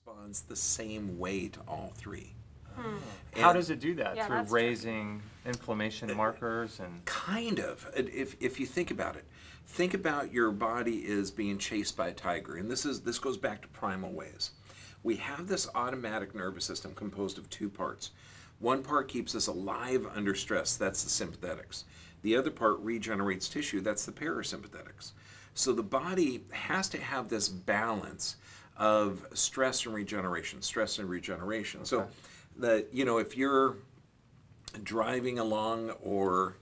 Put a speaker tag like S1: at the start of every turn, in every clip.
S1: responds the same way to all three.
S2: How does it do that?
S3: Yeah,
S2: Through
S3: that's
S2: raising inflammation markers and...
S1: Kind of. If you think about it, think about your body is being chased by a tiger, and this goes back to primal ways. We have this automatic nervous system composed of two parts. One part keeps us alive under stress, that's the sympathetics. The other part regenerates tissue, that's the parasympathetics. So the body has to have this balance of stress and regeneration, stress and regeneration. Okay. So if you're driving along or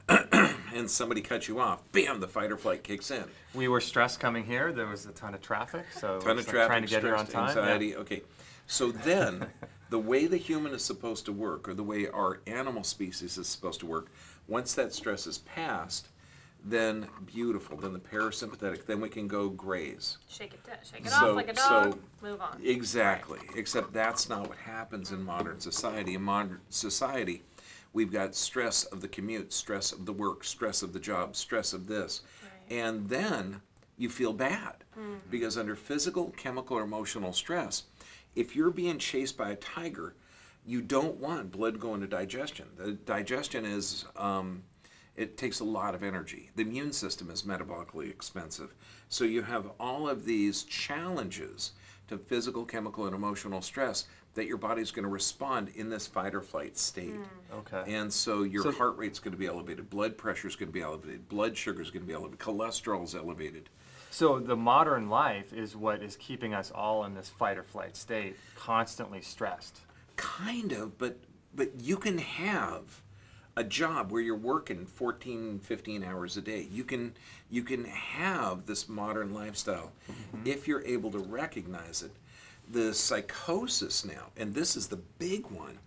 S1: and somebody cuts you off, bam, the fight or flight kicks in.
S2: We were stressed coming here. There was a ton of traffic, so trying to get here on time.
S1: Anxiety. Yeah. Okay, so then the way the human is supposed to work, or the way our animal species is supposed to work, once that stress is passed, then beautiful, then the parasympathetic, then we can go graze.
S3: Shake it off like a dog, move on.
S1: Exactly, except that's not what happens in modern society. In modern society, we've got stress of the commute, stress of the work, stress of the job, stress of this. Right. And then you feel bad because under physical, chemical, or emotional stress, if you're being chased by a tiger, you don't want blood going to digestion. The digestion is, it takes a lot of energy. The immune system is metabolically expensive. So you have all of these challenges to physical, chemical, and emotional stress that your body's going to respond in this fight or flight state.
S2: Okay.
S1: And so your heart rate's going to be elevated, blood pressure's going to be elevated, blood sugar's going to be elevated, cholesterol's elevated.
S2: So the modern life is what is keeping us all in this fight or flight state, constantly stressed.
S1: Kind of, but you can have a job where you're working 14, 15 hours a day. You can have this modern lifestyle if you're able to recognize it. The psychosis now, and this is the big one,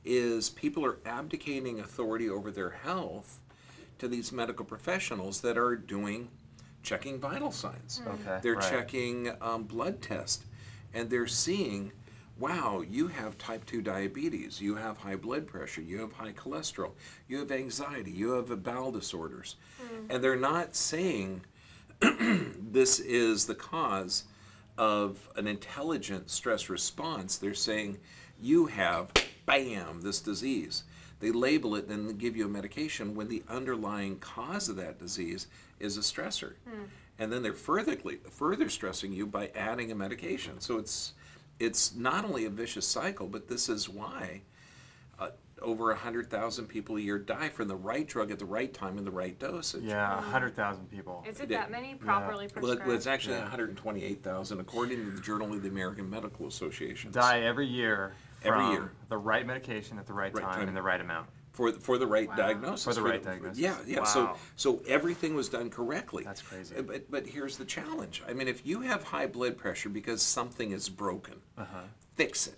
S1: is people are abdicating authority over their health to these medical professionals that are checking vital signs.
S2: Okay,
S1: they're checking blood tests, and they're seeing, wow, you have type 2 diabetes, you have high blood pressure, you have high cholesterol, you have anxiety, you have bowel disorders. And they're not saying this is the cause of an intelligent stress response. They're saying you have, bam, this disease. They label it and then give you a medication when the underlying cause of that disease is a stressor. And then they're further stressing you by adding a medication. So it's not only a vicious cycle, but this is why over 100,000 people a year die from the right drug at the right time in the right dosage.
S2: Yeah, 100,000 people.
S3: Is it that many properly prescribed?
S1: Well, it's actually 128,000 according to the Journal of the American Medical Association.
S2: Die every year from the right medication at the right time in the right amount.
S1: For the right diagnosis.
S2: For the right diagnosis.
S1: Yeah.
S2: Wow.
S1: So everything was done correctly.
S2: That's crazy.
S1: But here's the challenge. I mean, if you have high blood pressure because something is broken, fix it.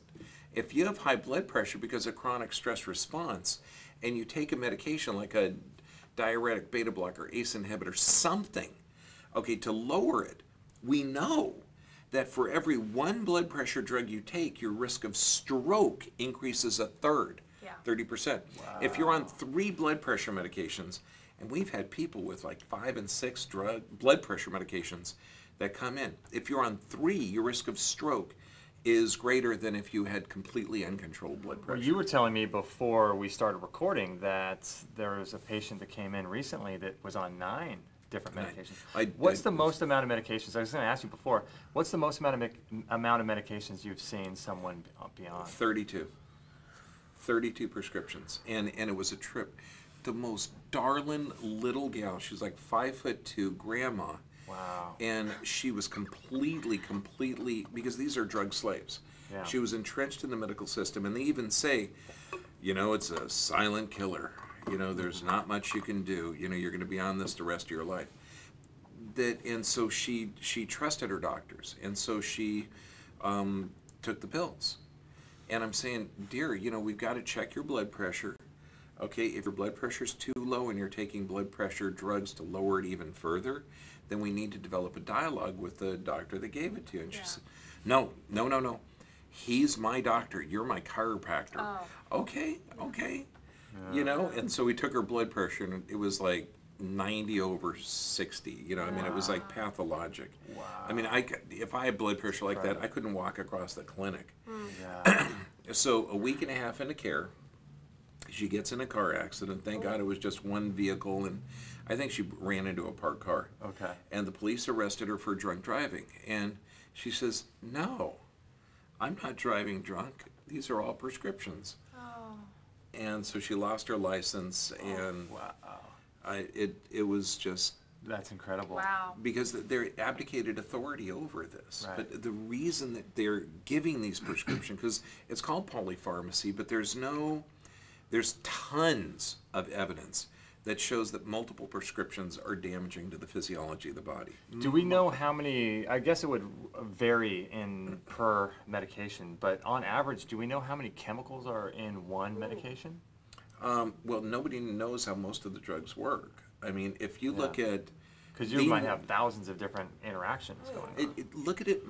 S1: If you have high blood pressure because of chronic stress response, and you take a medication like a diuretic, beta blocker, ACE inhibitor, something, to lower it, we know that for every one blood pressure drug you take, your risk of stroke increases a third. 30%. Wow. If you're on 3 blood pressure medications, and we've had people with like 5 and 6 blood pressure medications that come in. If you're on 3, your risk of stroke is greater than if you had completely uncontrolled blood pressure.
S2: Well, you were telling me before we started recording that there was a patient that came in recently that was on 9 different medications. What's the most amount of medications? I was going to ask you before. What's the most amount of medications you've seen someone be on?
S1: 32 prescriptions, and it was a trip. The most darling little gal. She was like 5'2", grandma.
S2: Wow.
S1: And she was completely, because these are drug slaves. Yeah. She was entrenched in the medical system, and they even say, it's a silent killer. There's not much you can do. You're going to be on this the rest of your life. And so she trusted her doctors, and so she took the pills. And I'm saying, dear, we've got to check your blood pressure. Okay, if your blood pressure is too low and you're taking blood pressure drugs to lower it even further, then we need to develop a dialogue with the doctor that gave it to you. And she said, no. He's my doctor. You're my chiropractor. Oh. Okay. And so we took her blood pressure, and it was like 90/60. You know, I mean, it was like pathologic.
S2: Wow.
S1: I mean, if I had blood pressure like that, I couldn't walk across the clinic.
S2: Yeah.
S1: So a week and a half into care, she gets in a car accident. Thank God it was just one vehicle, and I think she ran into a parked car.
S2: Okay.
S1: And the police arrested her for drunk driving. And she says, "No, I'm not driving drunk. These are all prescriptions."
S3: Oh.
S1: And so she lost her license, and
S2: Wow.
S1: it was just...
S2: That's incredible.
S3: Wow.
S1: Because they're abdicated authority over this.
S2: Right.
S1: But the reason that they're giving these prescriptions, because it's called polypharmacy, but there's tons of evidence that shows that multiple prescriptions are damaging to the physiology of the body.
S2: Do we know how many, I guess it would vary per medication, but on average, do we know how many chemicals are in one medication?
S1: Well, nobody knows how most of the drugs work. I mean, if you look at...
S2: Because you might have thousands of different interactions going on.
S1: Look at it,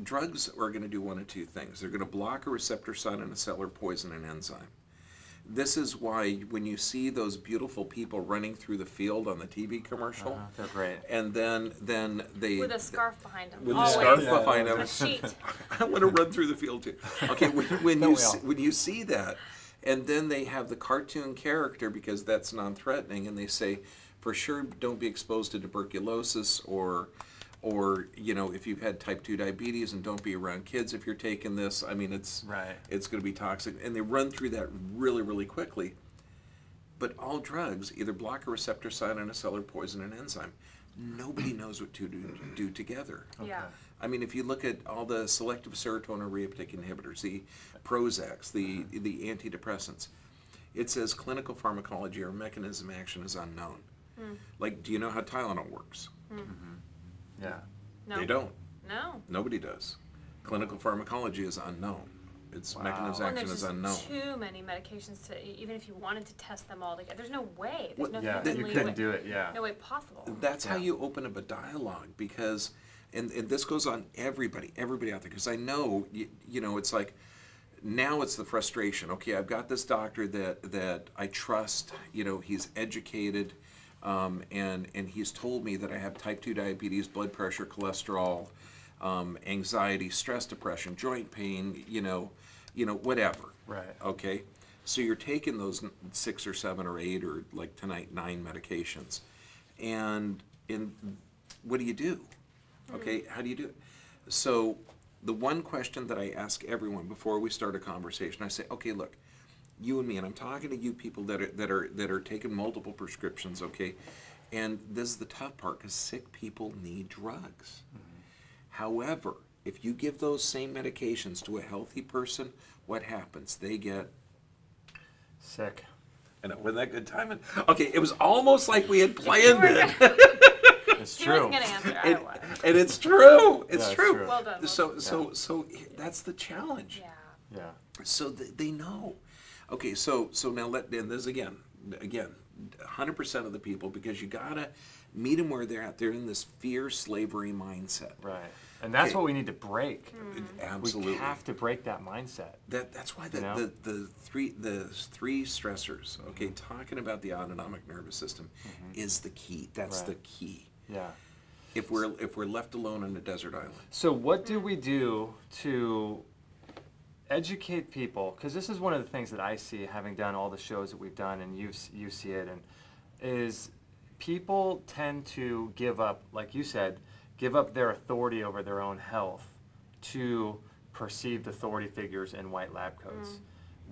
S1: drugs are going to do one of two things. They're going to block a receptor site on a cell or poison an enzyme. This is why when you see those beautiful people running through the field on the TV commercial,
S2: they're great.
S1: And then they...
S3: With a scarf behind them.
S1: With a scarf
S3: Always.
S1: behind them.
S3: A sheet.
S1: I want to run through the field too. Okay, when you see that, and then they have the cartoon character, because that's non-threatening, and they say, for sure, don't be exposed to tuberculosis, or you know, if you've had type 2 diabetes, and don't be around kids if you're taking this. I mean, it's going to be toxic, and they run through that really, really quickly. But all drugs either block a receptor site on a cell or poison an enzyme. Nobody knows what to do together.
S3: Yeah.
S1: I mean, if you look at all the selective serotonin reuptake inhibitors, the Prozacs, the antidepressants, it says clinical pharmacology or mechanism of action is unknown. Like, do you know how Tylenol works?
S2: Yeah.
S3: No.
S1: They don't.
S3: No.
S1: Nobody does. Clinical pharmacology is unknown. Its mechanism of action is unknown.
S3: There's too many medications to, even if you wanted to test them all together, there's no way. There's no
S2: Yeah,
S3: humanly
S2: you couldn't do it,
S3: no way possible.
S1: That's how you open up a dialogue, because, and this goes on everybody out there, because I know, you know, it's like, now it's the frustration. Okay, I've got this doctor that I trust, you know, he's educated, and he's told me that I have type 2 diabetes, blood pressure, cholesterol, anxiety, stress, depression, joint pain, you know, whatever.
S2: Right.
S1: Okay, so you're taking those 6 or 7 or 8 or, like tonight, 9 medications, and what do you do? Okay, how do you do it? So the one question that I ask everyone before we start a conversation, I say, okay, look, you and me, and I'm talking to you people that are taking multiple prescriptions, okay, and this is the tough part, because sick people need drugs. However, if you give those same medications to a healthy person, what happens? They get
S2: sick.
S1: And wasn't that good timing? Okay, it was almost like we had planned it.
S2: It's
S3: He
S2: true.
S3: wasn't going to answer. I was.
S1: And it's true. It's
S2: Yeah,
S1: true.
S2: it's true.
S3: Well done.
S1: So that's the challenge.
S3: Yeah.
S2: Yeah.
S1: So they know. Okay, so now and this again, 100% of the people, because you gotta meet them where they're at. They're in this fear slavery mindset.
S2: Right. And that's what we need to break.
S1: Absolutely.
S2: We have to break that mindset.
S1: That's why the three stressors, okay, talking about the autonomic nervous system is the key. That's the key.
S2: Yeah.
S1: If we're left alone on a desert island.
S2: So what do we do to educate people? Because this is one of the things that I see, having done all the shows that we've done, and you see it, and is people tend to give up, like you said, give up their authority over their own health to perceived authority figures in white lab coats.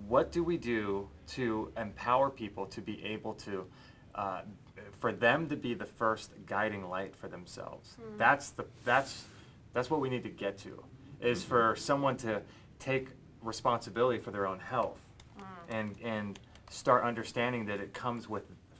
S2: What do we do to empower people to be able to, for them to be the first guiding light for themselves? That's what we need to get to, is for someone to take responsibility for their own health and start understanding that it comes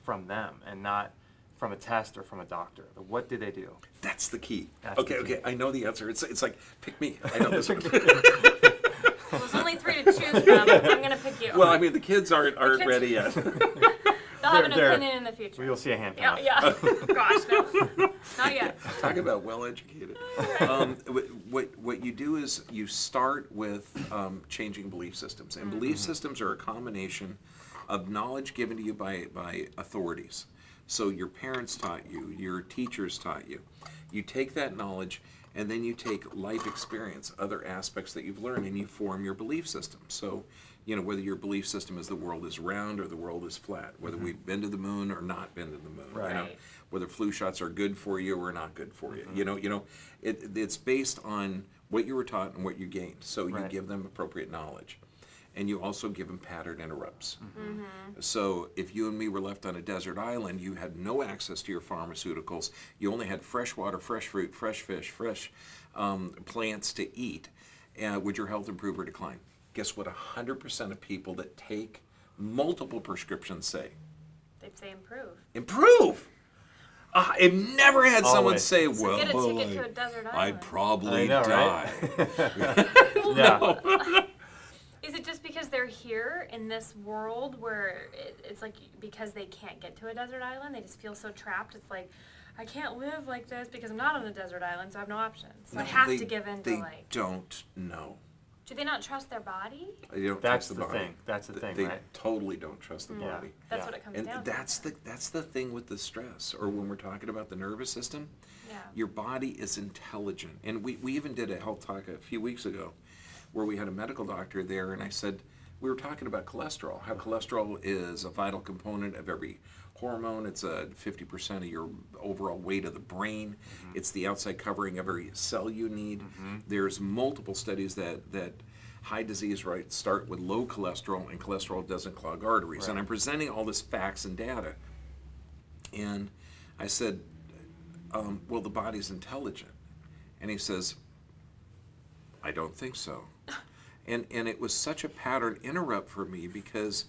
S2: from them and not from a test or from a doctor. What do they do?
S1: That's the key.
S2: That's
S1: okay,
S2: the key.
S1: I know the answer. It's like, pick me. I know this one.
S3: Well, there's only 3 to choose from. I'm going to pick you.
S1: Well, I mean, the kids aren't ready yet.
S3: They'll have an opinion in the future.
S2: You'll see a hand come
S3: Yeah,
S2: up.
S3: yeah. Gosh, no. Not yet.
S1: Talk about well-educated. What you do is you start with changing belief systems. And belief systems are a combination of knowledge given to you by authorities. So your parents taught you, your teachers taught you. You take that knowledge and then you take life experience, other aspects that you've learned, and you form your belief system. So, you know, whether your belief system is the world is round or the world is flat, whether we've been to the moon or not been to the moon,
S2: Right.
S1: you know, whether flu shots are good for you or not good for you. You know, it's based on what you were taught and what you gained. So you
S2: Right.
S1: give them appropriate knowledge. And you also give them pattern interrupts. So if you and me were left on a desert island, you had no access to your pharmaceuticals. You only had fresh water, fresh fruit, fresh fish, fresh plants to eat. Would your health improve or decline? Guess what 100% of people that take multiple prescriptions say?
S3: They'd say improve.
S1: Improve! I've never had someone
S2: Always.
S1: say,
S3: So
S1: well,
S3: get a ticket to a desert island.
S1: I'd probably
S2: I know,
S1: die.
S2: right? Yeah.
S3: Is it just because they're here in this world where it's like because they can't get to a desert island, they just feel so trapped? It's like, I can't live like this because I'm not on a desert island, so I have no options. So I have to give in to
S1: They
S3: like.
S1: don't know.
S3: Do they not trust their body?
S1: They don't
S2: That's
S1: trust
S2: the
S1: body.
S2: thing. That's the thing,
S1: They
S2: right?
S1: totally don't trust the
S2: Yeah.
S1: body.
S3: That's
S2: Yeah.
S3: what it comes
S1: And
S3: down
S1: that's
S3: to.
S1: that's the thing with the stress, or when we're talking about the nervous system,
S3: Yeah.
S1: your body is intelligent. And we even did a health talk a few weeks ago where we had a medical doctor there, and I said, we were talking about cholesterol, how cholesterol is a vital component of every hormone. It's 50% of your overall weight of the brain. It's the outside covering of every cell you need. There's multiple studies that high disease rates start with low cholesterol, and cholesterol doesn't clog arteries.
S2: Right.
S1: And I'm presenting all this facts and data. And I said, well, the body's intelligent. And he says, I don't think so. And it was such a pattern interrupt for me because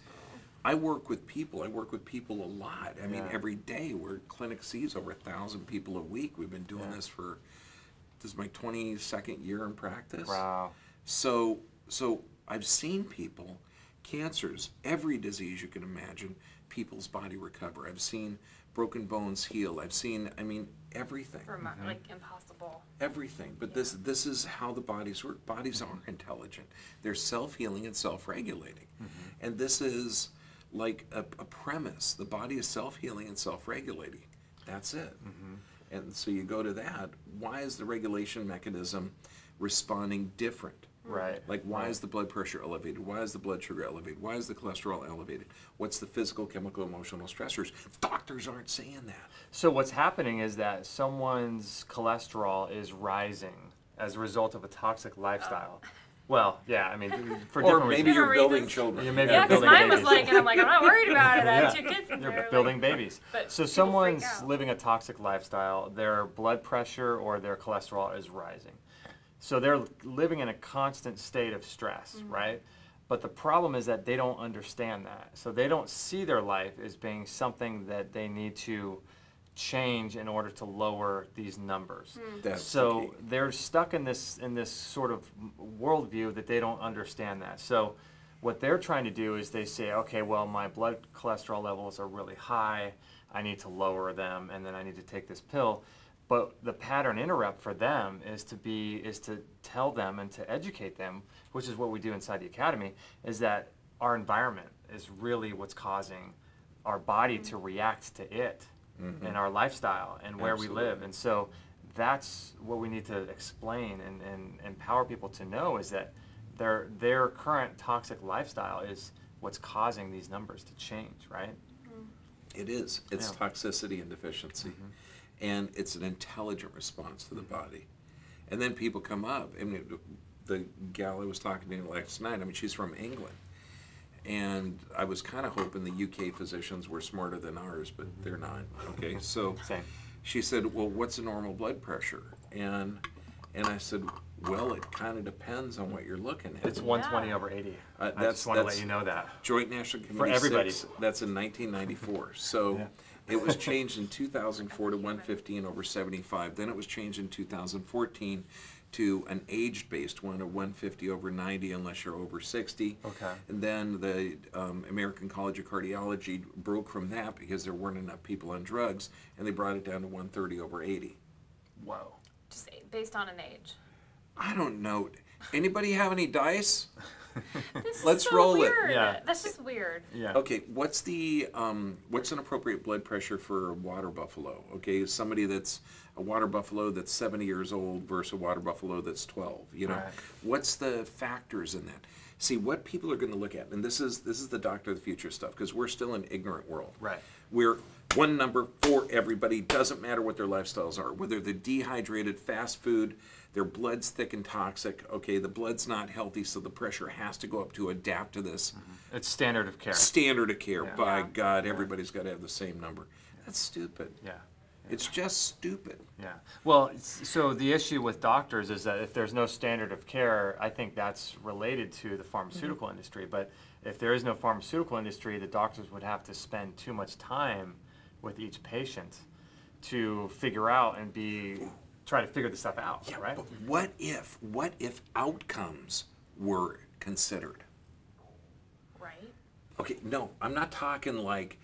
S1: I work with people. I work with people a lot. I mean,
S2: Yeah.
S1: every day we're clinic sees over 1,000 people a week. We've been doing this this is my 22nd year in practice.
S2: Wow.
S1: So I've seen people, cancers, every disease you can imagine, people's body recover. I've seen broken bones heal. I've seen, I mean, everything.
S3: Like impossible.
S1: Everything. But this is how the bodies work. Bodies are intelligent. They're self-healing and self-regulating. And this is like a premise. The body is self-healing and self-regulating. That's it. And so you go to that. Why is the regulation mechanism responding different?
S2: Right.
S1: Like, why is the blood pressure elevated? Why is the blood sugar elevated? Why is the cholesterol elevated? What's the physical, chemical, emotional stressors? Doctors aren't saying that.
S2: So what's happening is that someone's cholesterol is rising as a result of a toxic lifestyle. Well, yeah, I mean, for
S1: Or
S2: different
S1: maybe
S2: reasons.
S1: you're building
S3: reasons.
S1: children.
S2: Yeah, maybe
S3: Yeah,
S2: you're
S3: because
S2: building
S3: mine was
S2: babies.
S3: like, and I'm like, I'm not worried about it. I have 2 kids in
S2: You're
S3: there.
S2: building babies.
S3: But
S2: So
S3: people
S2: someone's
S3: freak out.
S2: living a toxic lifestyle, their blood pressure or their cholesterol is rising. So they're living in a constant state of stress, right? But the problem is that they don't understand that. So they don't see their life as being something that they need to change in order to lower these numbers.
S1: That's the
S2: So
S1: key.
S2: they're stuck in this sort of worldview that they don't understand that. So what they're trying to do is they say, okay, well, my blood cholesterol levels are really high. I need to lower them, and then I need to take this pill. But the pattern interrupt for them is to tell them and to educate them, which is what we do inside the academy, is that our environment is really what's causing our body to react to it and our lifestyle and where we live. And so that's what we need to explain and empower people to know, is that their current toxic lifestyle is what's causing these numbers to change, right?
S1: It is. It's
S2: Yeah.
S1: toxicity and deficiency. And it's an intelligent response to the body. And then people come up. I mean, the gal I was talking to last night, I mean, she's from England. And I was kind of hoping the UK physicians were smarter than ours, but they're not. Okay, so
S2: Same.
S1: she said, well, what's a normal blood pressure? And I said, well, it kind of depends on what you're looking at.
S2: It's 120 over 80. I
S1: that's-
S2: just want to let
S1: that's-
S2: you know that.
S1: Joint National Committee
S2: For everybody.
S1: 6, that's in 1994. So
S2: Yeah.
S1: it was changed in 2004 to 115 over 75. Then it was changed in 2014 to an age-based one of 150 over 90 unless you're over 60.
S2: Okay.
S1: And then the American College of Cardiology broke from that because there weren't enough people on drugs, and they brought it down to 130 over 80.
S2: Whoa.
S3: Just based on an age.
S1: I don't know. Anybody have any dice?
S3: This
S1: Let's
S3: is so
S1: roll
S3: weird.
S1: it.
S2: Yeah.
S3: That's just weird.
S2: Yeah.
S1: Okay, what's an appropriate blood pressure for a water buffalo? Okay, somebody that's a water buffalo that's 70 years old versus a water buffalo that's 12. You know,
S2: Right.
S1: what's the factors in that? See, what people are going to look at, and this is the doctor of the future stuff, because we're still in an ignorant world.
S2: Right.
S1: We're one number for everybody. Doesn't matter what their lifestyles are, whether they're dehydrated, fast food, their blood's thick and toxic. Okay, the blood's not healthy, so the pressure has to go up to adapt to this
S2: It's standard of care.
S1: standard of care.
S2: Yeah.
S1: By
S3: Yeah.
S1: God, everybody's got to have the same number. That's stupid.
S2: Yeah.
S1: It's just stupid.
S2: Yeah. Well, so the issue with doctors is that if there's no standard of care, I think that's related to the pharmaceutical industry. But if there is no pharmaceutical industry, the doctors would have to spend too much time with each patient to figure out and try to figure this stuff out,
S1: Yeah,
S2: right?
S1: but what if outcomes were considered?
S3: Right?
S1: Okay, no, I'm not talking like,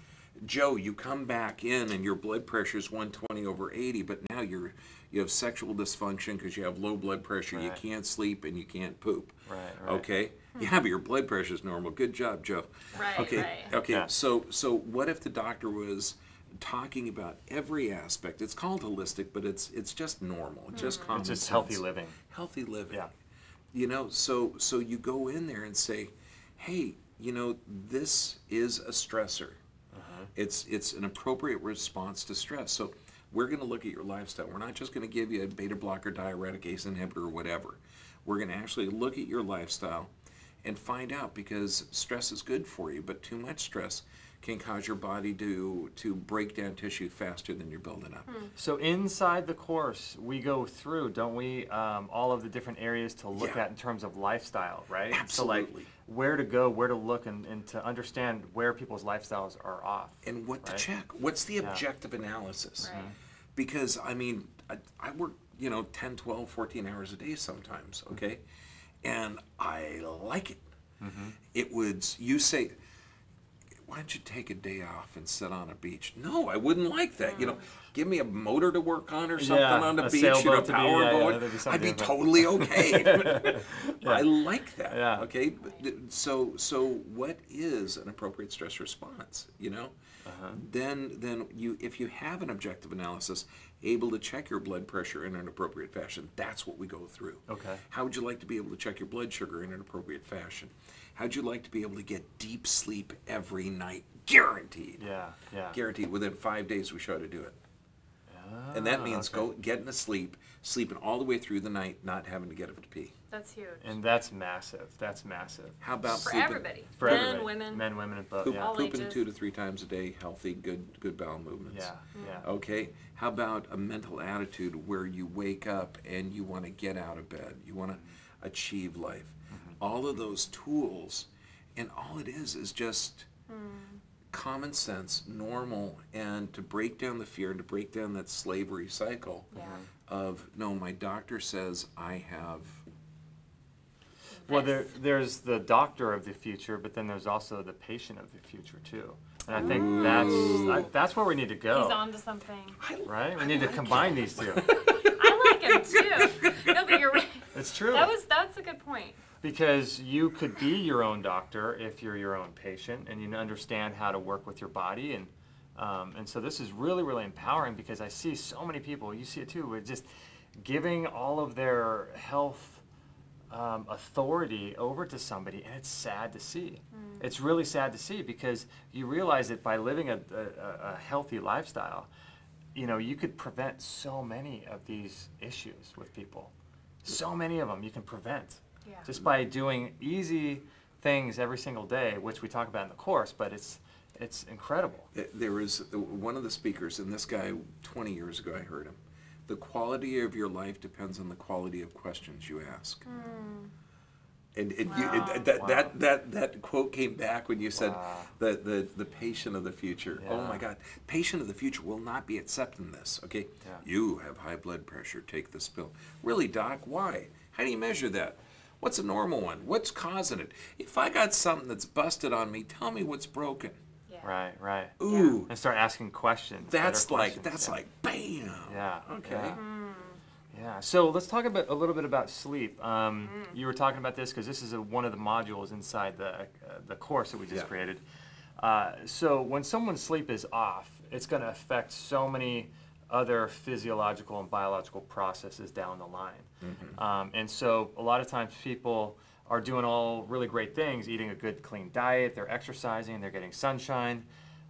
S1: Joe, you come back in and your blood pressure is 120 over 80, but now you have sexual dysfunction because you have low blood pressure, you
S2: Right.
S1: can't sleep, and you can't poop.
S2: Right, right.
S1: Okay? Yeah, but your blood pressure is normal. Good job, Joe.
S3: Right,
S1: Okay,
S3: right.
S1: okay.
S2: Yeah.
S1: So what if the doctor was talking about every aspect? It's called holistic, but it's just normal. It's just common
S2: It's just
S1: sense.
S2: healthy living.
S1: Healthy living.
S2: Yeah.
S1: You know, so you go in there and say, hey, you know, this is a stressor. It's an appropriate response to stress. So we're going to look at your lifestyle. We're not just going to give you a beta blocker, diuretic, ACE inhibitor, or whatever. We're going to actually look at your lifestyle and find out, because stress is good for you, but too much stress can cause your body to break down tissue faster than you're building up.
S2: So inside the course, we go through, don't we, all of the different areas to look
S1: Yeah.
S2: at in terms of lifestyle, right?
S1: Absolutely.
S2: So like where to go, where to look, and to understand where people's lifestyles are off.
S1: And what to
S2: Right.
S1: check. What's the
S2: Yeah.
S1: objective analysis?
S3: Right.
S1: Because, I mean, I work, 10, 12, 14 hours a day sometimes, okay? And I like it. It would, you say, why don't you take a day off and sit on a beach? No, I wouldn't like that. Give me a motor to work on or something
S2: Yeah,
S1: on the
S2: a
S1: beach,
S2: sailboat to be-
S1: power
S2: yeah,
S1: boat.
S2: that'd be something
S1: I'd be
S2: different.
S1: totally okay. I like that.
S2: Yeah.
S1: Okay. So what is an appropriate stress response? Then you, if you have an objective analysis, able to check your blood pressure in an appropriate fashion, that's what we go through.
S2: Okay.
S1: How would you like to be able to check your blood sugar in an appropriate fashion? How'd you like to be able to get deep sleep every night? Guaranteed.
S2: Yeah, yeah.
S1: Guaranteed. Within 5 days, we show how to do it. And that means
S2: okay.
S1: getting to sleep, sleeping all the way through the night, not having to get up to pee.
S3: That's huge.
S2: And that's massive. That's massive.
S1: How about
S3: For
S1: pooping?
S3: everybody.
S2: For
S3: Men,
S2: everybody.
S3: women.
S2: Men, women, and both.
S1: Poop,
S2: Yeah.
S3: All
S1: pooping
S3: ages.
S1: 2 to 3 times a day, healthy, good bowel movements.
S2: Yeah, yeah.
S1: Okay. How about a mental attitude where you wake up and you want to get out of bed, you want to achieve life? All of those tools, and all it is just common sense, normal, and to break down the fear and to break down that slavery cycle
S3: Yeah.
S1: of, no, my doctor says I have.
S2: Well,
S3: This.
S2: there's the doctor of the future, but then there's also the patient of the future too. And I think that's where we need to go.
S3: He's on to something.
S2: Right? We need to combine these two.
S3: I like him too. No, but you're right.
S2: It's true.
S3: That's a good point.
S2: Because you could be your own doctor if you're your own patient, and you understand how to work with your body, and so this is really, really empowering, because I see so many people, you see it too, with just giving all of their health authority over to somebody, and it's sad to see. It's really sad to see, because you realize that by living a healthy lifestyle, you could prevent so many of these issues with people. So many of them you can prevent.
S3: Yeah.
S2: Just by doing easy things every single day, which we talk about in the course, but it's incredible.
S1: There was one of the speakers, and this guy, 20 years ago, I heard him. The quality of your life depends on the quality of questions you ask. And that quote came back when you said the patient of the future.
S2: Yeah.
S1: Oh my God, patient of the future will not be accepting this. Okay,
S2: Yeah.
S1: You have high blood pressure. Take this pill. Really, doc? Why? How do you measure that? What's a normal one? What's causing it? If I got something that's busted on me, tell me what's broken.
S3: Yeah.
S2: Right.
S1: Ooh,
S2: And start asking questions.
S1: that's
S2: better
S1: like
S2: questions.
S1: bam.
S2: Yeah.
S1: Okay.
S2: Yeah. Yeah, So let's talk a little bit about sleep. You were talking about this because this is one of the modules inside the course that we just created. So when someone's sleep is off, it's going to affect so many other physiological and biological processes down the line. And so a lot of times people are doing all really great things, eating a good clean diet, they're exercising, they're getting sunshine,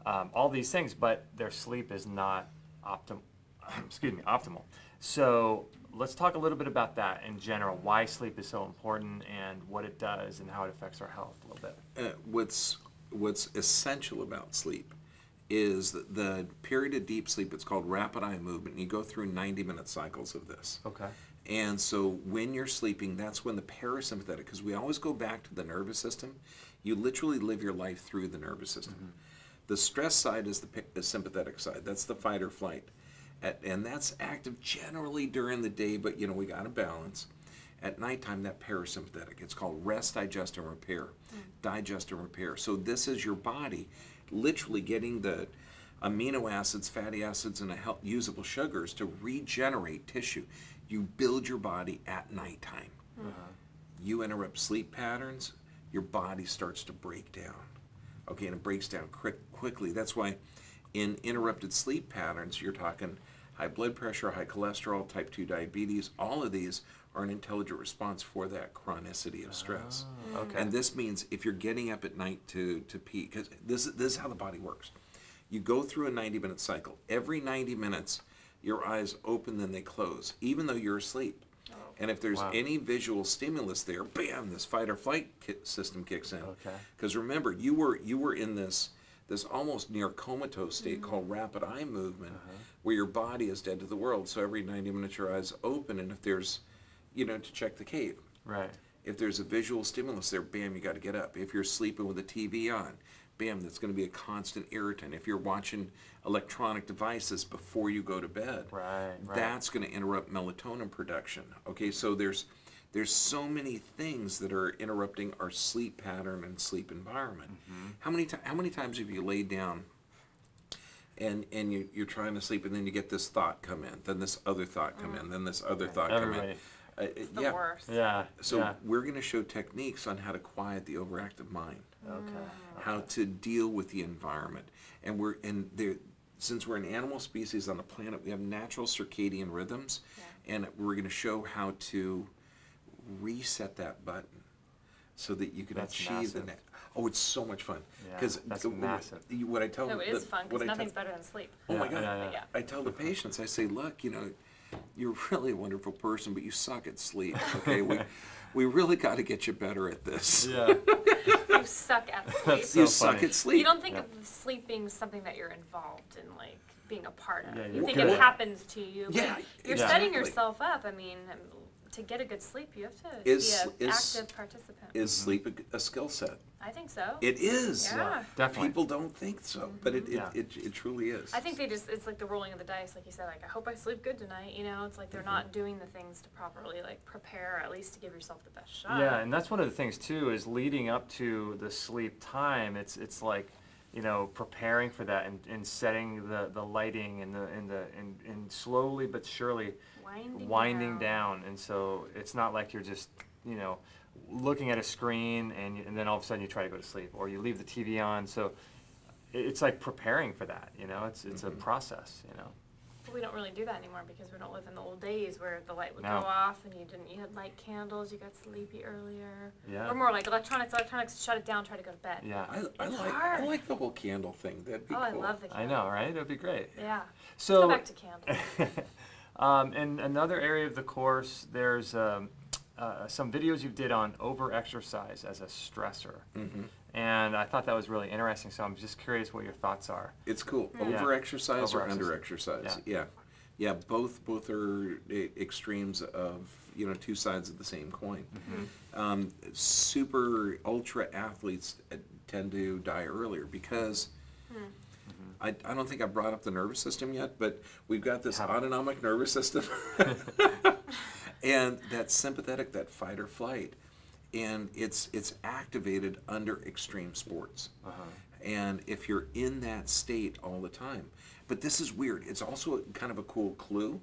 S2: all these things, but their sleep is not optimal. So let's talk a little bit about that in general, why sleep is so important and what it does and how it affects our health a little bit.
S1: What's essential about sleep is the period of deep sleep. It's called rapid eye movement. You go through 90-minute cycles of this.
S2: Okay.
S1: And so when you're sleeping, that's when the parasympathetic, because we always go back to the nervous system. You literally live your life through the nervous system. The stress side is the sympathetic side. That's the fight or flight. And that's active generally during the day, but we got to balance. At nighttime, that parasympathetic. It's called rest, digest, and repair. Digest and repair. So this is your body literally getting the amino acids, fatty acids, and usable sugars to regenerate tissue. You build your body at nighttime. You interrupt sleep patterns, your body starts to break down. Okay, and it breaks down quickly. That's why in interrupted sleep patterns, you're talking high blood pressure, high cholesterol, type 2 diabetes. All of these are an intelligent response for that chronicity of stress.
S2: Okay.
S1: And this means if you're getting up at night to pee, because this is how the body works. You go through a 90-minute cycle. Every 90 minutes, your eyes open, then they close, even though you're asleep. And if there's any visual stimulus there, bam, this fight or flight system kicks in.
S2: Okay.
S1: Because remember, you were in this almost near comatose state called rapid eye movement, where your body is dead to the world. So every 90 minutes, your eyes open, and if there's, to check the cave.
S2: Right.
S1: If there's a visual stimulus there, bam, you got to get up. If you're sleeping with the TV on, bam, that's going to be a constant irritant. If you're watching electronic devices before you go to bed, that's going to interrupt melatonin production. Okay, so there's so many things that are interrupting our sleep pattern and sleep environment. How many times have you laid down and you're trying to sleep, and then you get this thought come in, then this other thought come in, then this other thought come in?
S3: It's the worst.
S2: Yeah.
S1: So we're going to show techniques on how to quiet the overactive mind. How to deal with the environment. Since we're an animal species on the planet, we have natural circadian rhythms, and we're going to show how to reset that button so that you can achieve the Oh, it's so much fun.
S2: Because that's massive.
S1: What I tell
S3: it is fun because nothing's better than sleep.
S1: Oh my God. I tell the patients, I say, look, you're really a wonderful person, but you suck at sleep. Okay, we really got to get you better at this.
S2: Yeah.
S3: You suck at sleep.
S2: So
S1: you suck at sleep.
S3: You don't think of sleep being something that you're involved in, like being a part of.
S2: Yeah,
S3: you think it happens to you.
S1: Yeah,
S3: you're setting yourself up. I mean, to get a good sleep, you have to be an active participant.
S1: Is sleep a skill set?
S3: I think so.
S1: It is.
S3: Yeah.
S2: Definitely.
S1: People don't think so, but it truly is.
S3: I think it's like the rolling of the dice, like you said, like, I hope I sleep good tonight, it's like they're not doing the things to properly, like, prepare, at least to give yourself the best shot.
S2: Yeah, and that's one of the things, too, is leading up to the sleep time, it's like, preparing for that and setting the lighting and slowly but surely winding down. And so it's not like you're just, looking at a screen and then all of a sudden you try to go to sleep, or you leave the TV on. So it's like preparing for that, it's a process,
S3: But we don't really do that anymore because we don't live in the old days where the light would go off and you had light candles, you got sleepy earlier.
S2: Yeah.
S3: Or more like electronics, shut it down, try to go to bed.
S2: Yeah.
S1: I like the whole candle thing. That'd be cool.
S3: I love the candle.
S2: I know, right? It'd be great.
S3: Yeah.
S2: So,
S3: let's go back to candles.
S2: in another area of the course, there's some videos you did on over-exercise as a stressor. And I thought that was really interesting, so I'm just curious what your thoughts are.
S1: It's cool. Over-exercise or under-exercise? Yeah. Both are extremes of two sides of the same coin. Super ultra athletes tend to die earlier because I don't think I brought up the nervous system yet, but we've got this autonomic nervous system. And that sympathetic, that fight or flight, and it's activated under extreme sports. And if you're in that state all the time, but this is weird. It's also kind of a cool clue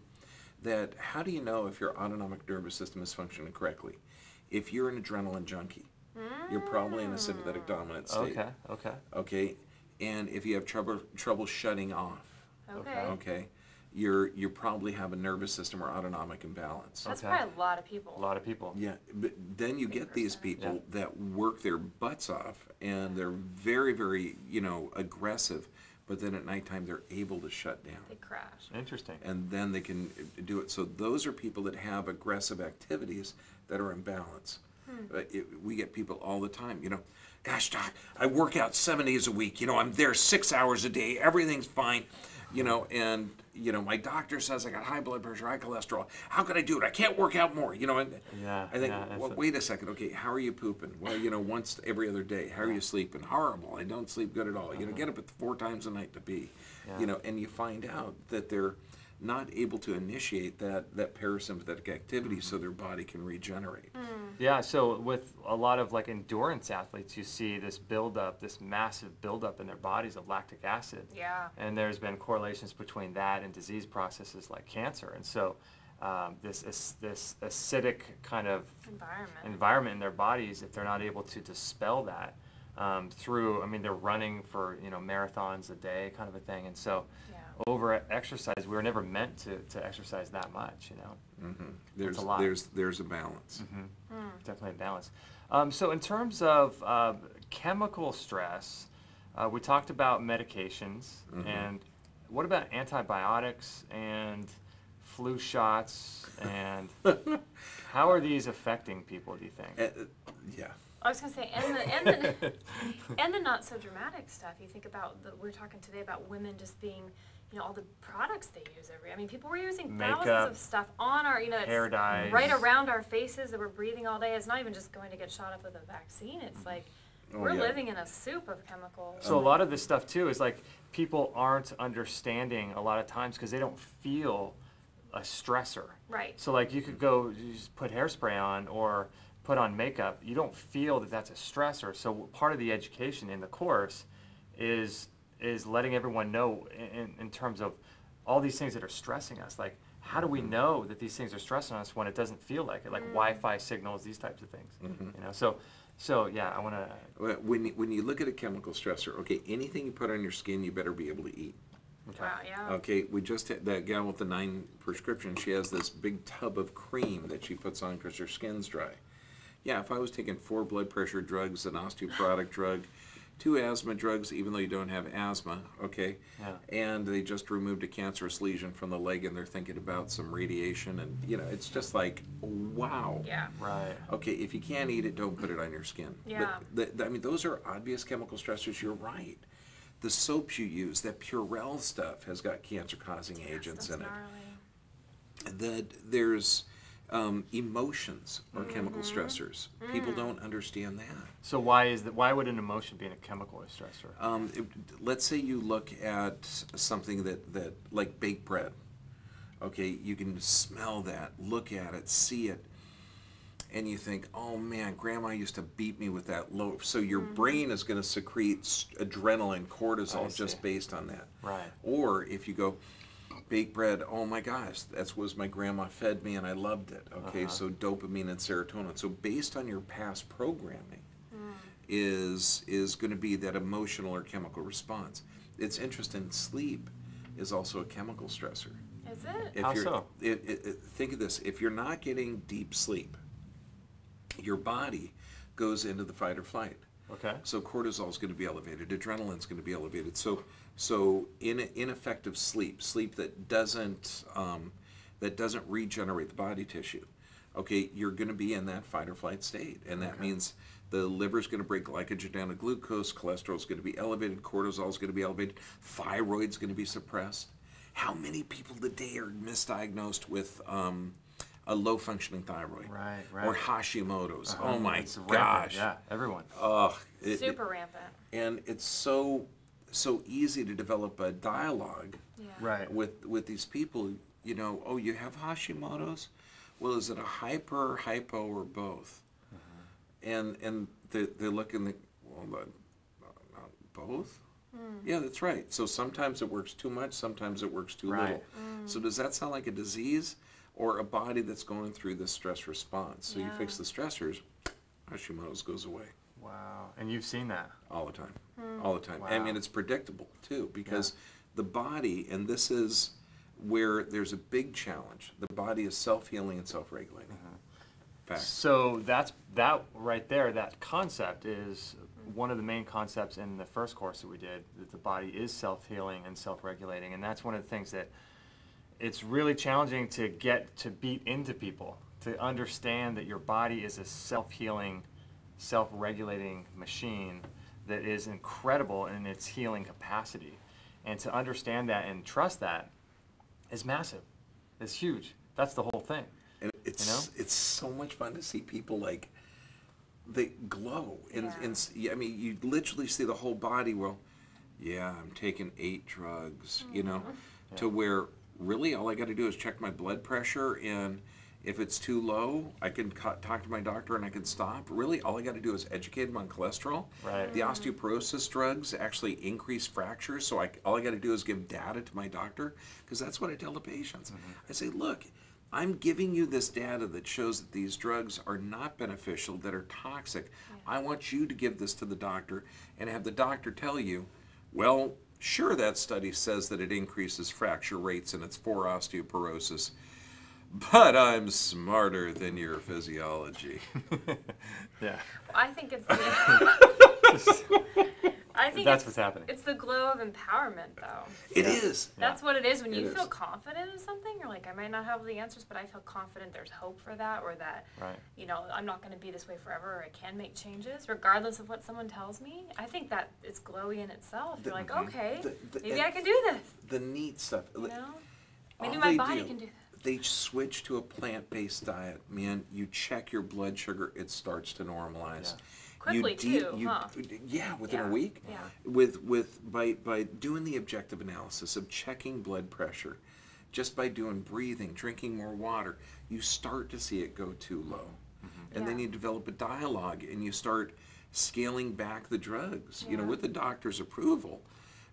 S1: that how do you know if your autonomic nervous system is functioning correctly? If you're an adrenaline junkie, you're probably in a sympathetic dominant state. Okay. And if you have trouble shutting off, okay, you probably have a nervous system or autonomic imbalance.
S3: That's probably a lot of people.
S2: A lot of people.
S1: Yeah, but then you get these people that work their butts off, and they're very, very, aggressive, but then at nighttime they're able to shut down.
S3: They crash.
S2: Interesting.
S1: And then they can do it. So those are people that have aggressive activities that are in balance. We get people all the time, gosh, doc, I work out 7 days a week, I'm there 6 hours a day, everything's fine, and my doctor says I got high blood pressure, high cholesterol. How can I do it? I can't work out more, and I think, well, wait a second, okay, how are you pooping? Well, once every other day. How are you sleeping? Horrible. I don't sleep good at all. Get up at 4 times a night to pee, and you find out that they're not able to initiate that parasympathetic activity so their body can regenerate.
S2: Yeah, so with a lot of like endurance athletes, you see this buildup, this massive buildup in their bodies of lactic acid.
S3: Yeah.
S2: And there's been correlations between that and disease processes like cancer. And so this acidic kind of environment in their bodies, if they're not able to dispel that through, they're running for, marathons a day kind of a thing. And so over exercise, we were never meant to exercise that much,
S1: There's
S2: a lot.
S1: There's a balance.
S2: Definitely a balance. So in terms of chemical stress, we talked about medications, and what about antibiotics and flu shots, and how are these affecting people, do you think?
S3: I was going to say, and the not so dramatic stuff. You think about, we're talking today about women just being, all the products they use people were using thousands of stuff on our,
S2: hair dyes,
S3: right around our faces that we're breathing all day. It's not even just going to get shot up with a vaccine. It's like, we're living in a soup of chemicals.
S2: So a lot of this stuff too is like people aren't understanding a lot of times because they don't feel a stressor.
S3: Right.
S2: So like you could go just put hairspray on or put on makeup. You don't feel that that's a stressor. So part of the education in the course is letting everyone know in terms of all these things that are stressing us. Like, how do we know that these things are stressing us when it doesn't feel like it? Like Wi-Fi signals, these types of things. So yeah, I want to.
S1: When you look at a chemical stressor, okay, anything you put on your skin, you better be able to eat.
S2: Okay.
S3: Wow, yeah.
S1: Okay, we just had that gal with the 9 prescription. She has this big tub of cream that she puts on because her skin's dry. Yeah, if I was taking 4 blood pressure drugs, an osteoporotic drug, 2 asthma drugs, even though you don't have asthma, okay, and they just removed a cancerous lesion from the leg and they're thinking about some radiation, and it's just like, wow.
S3: Yeah.
S2: Right.
S1: Okay, if you can't eat it, don't put it on your skin.
S3: Yeah.
S1: But those are obvious chemical stressors. You're right. The soaps you use, that Purell stuff, has got cancer-causing agents in it. That there's emotions are chemical stressors. People don't understand that.
S2: So why would an emotion be a chemical stressor?
S1: Let's say you look at something that like baked bread. Okay, you can smell that, look at it, see it, and you think, oh man, Grandma used to beat me with that loaf. So your brain is going to secrete adrenaline, cortisol, just based on that.
S2: Right.
S1: Or if you go, baked bread, oh my gosh, that was my grandma fed me and I loved it. Okay, so dopamine and serotonin. So based on your past programming is going to be that emotional or chemical response. It's interesting, sleep is also a chemical stressor.
S3: Is it?
S2: How so?
S1: Think of this, if you're not getting deep sleep, your body goes into the fight or flight.
S2: Okay.
S1: So cortisol is going to be elevated, adrenaline is going to be elevated. So ineffective sleep that doesn't regenerate the body tissue, okay, you're going to be in that fight or flight state, and that means the liver's going to break glycogen down to glucose, cholesterol is going to be elevated, cortisol is going to be elevated, thyroid's going to be suppressed. How many people today are misdiagnosed with a low-functioning thyroid,
S2: right,
S1: or Hashimoto's? Oh my gosh!
S2: Yeah, everyone.
S3: Super rampant.
S1: And it's so easy to develop a dialogue with these people. Oh, you have Hashimoto's? Well, is it a hyper, hypo, or both? And they look and not both? Yeah, that's right. So sometimes it works too much, sometimes it works too little. So does that sound like a disease? or a body that's going through the stress response. So you
S3: Yeah.
S1: fix the stressors, Hashimoto's goes away.
S2: Wow. And you've seen that?
S1: All the time. All the time.
S2: Wow.
S1: I mean, it's predictable, too, because the body, and this is where there's a big challenge, the body is self-healing and self-regulating. Fact.
S2: So that right there, that concept is one of the main concepts in the first course that we did, that the body is self-healing and self-regulating. And that's one of the things that it's really challenging to get to beat into people, to understand that your body is a self-healing, self-regulating machine that is incredible in its healing capacity. And to understand that and trust that is massive. It's huge. That's the whole thing.
S1: And it's so much fun to see people like, they glow. And I mean, you literally see the whole body, well, yeah, I'm taking 8 drugs, you know, to where really all I got to do is check my blood pressure, and if it's too low, I can talk to my doctor and I can stop. Really, all I got to do is educate them on cholesterol.
S2: Right.
S1: The osteoporosis drugs actually increase fractures, so all I got to do is give data to my doctor, because that's what I tell the patients. I say, look, I'm giving you this data that shows that these drugs are not beneficial, that are toxic. I want you to give this to the doctor and have the doctor tell you, well, sure, that study says that it increases fracture rates and it's for osteoporosis, but I'm smarter than your physiology.
S2: Yeah.
S3: I think it's
S2: That's what's happening.
S3: It's the glow of empowerment, though.
S1: It is.
S3: That's what it is. When
S1: It
S3: you
S1: is.
S3: feel confident in something, you're like, I might not have the answers, but I feel confident there's hope for that, or that, you know, I'm not going to be this way forever, or I can make changes, regardless of what someone tells me. I think that it's glowy in itself. You're like, okay, maybe I can do this.
S1: The neat stuff.
S3: You know? Maybe
S1: All
S3: my
S1: they
S3: body
S1: do,
S3: can do this.
S1: They switch to a plant-based diet. Man, you check your blood sugar, it starts to normalize.
S3: Quickly, too, huh?
S1: Yeah, within a
S3: Yeah,
S1: week.
S3: yeah.
S1: By doing the objective analysis of checking blood pressure, just by doing breathing, drinking more water, you start to see it go too low. And then you develop a dialogue and you start scaling back the drugs, you know, with the doctor's approval,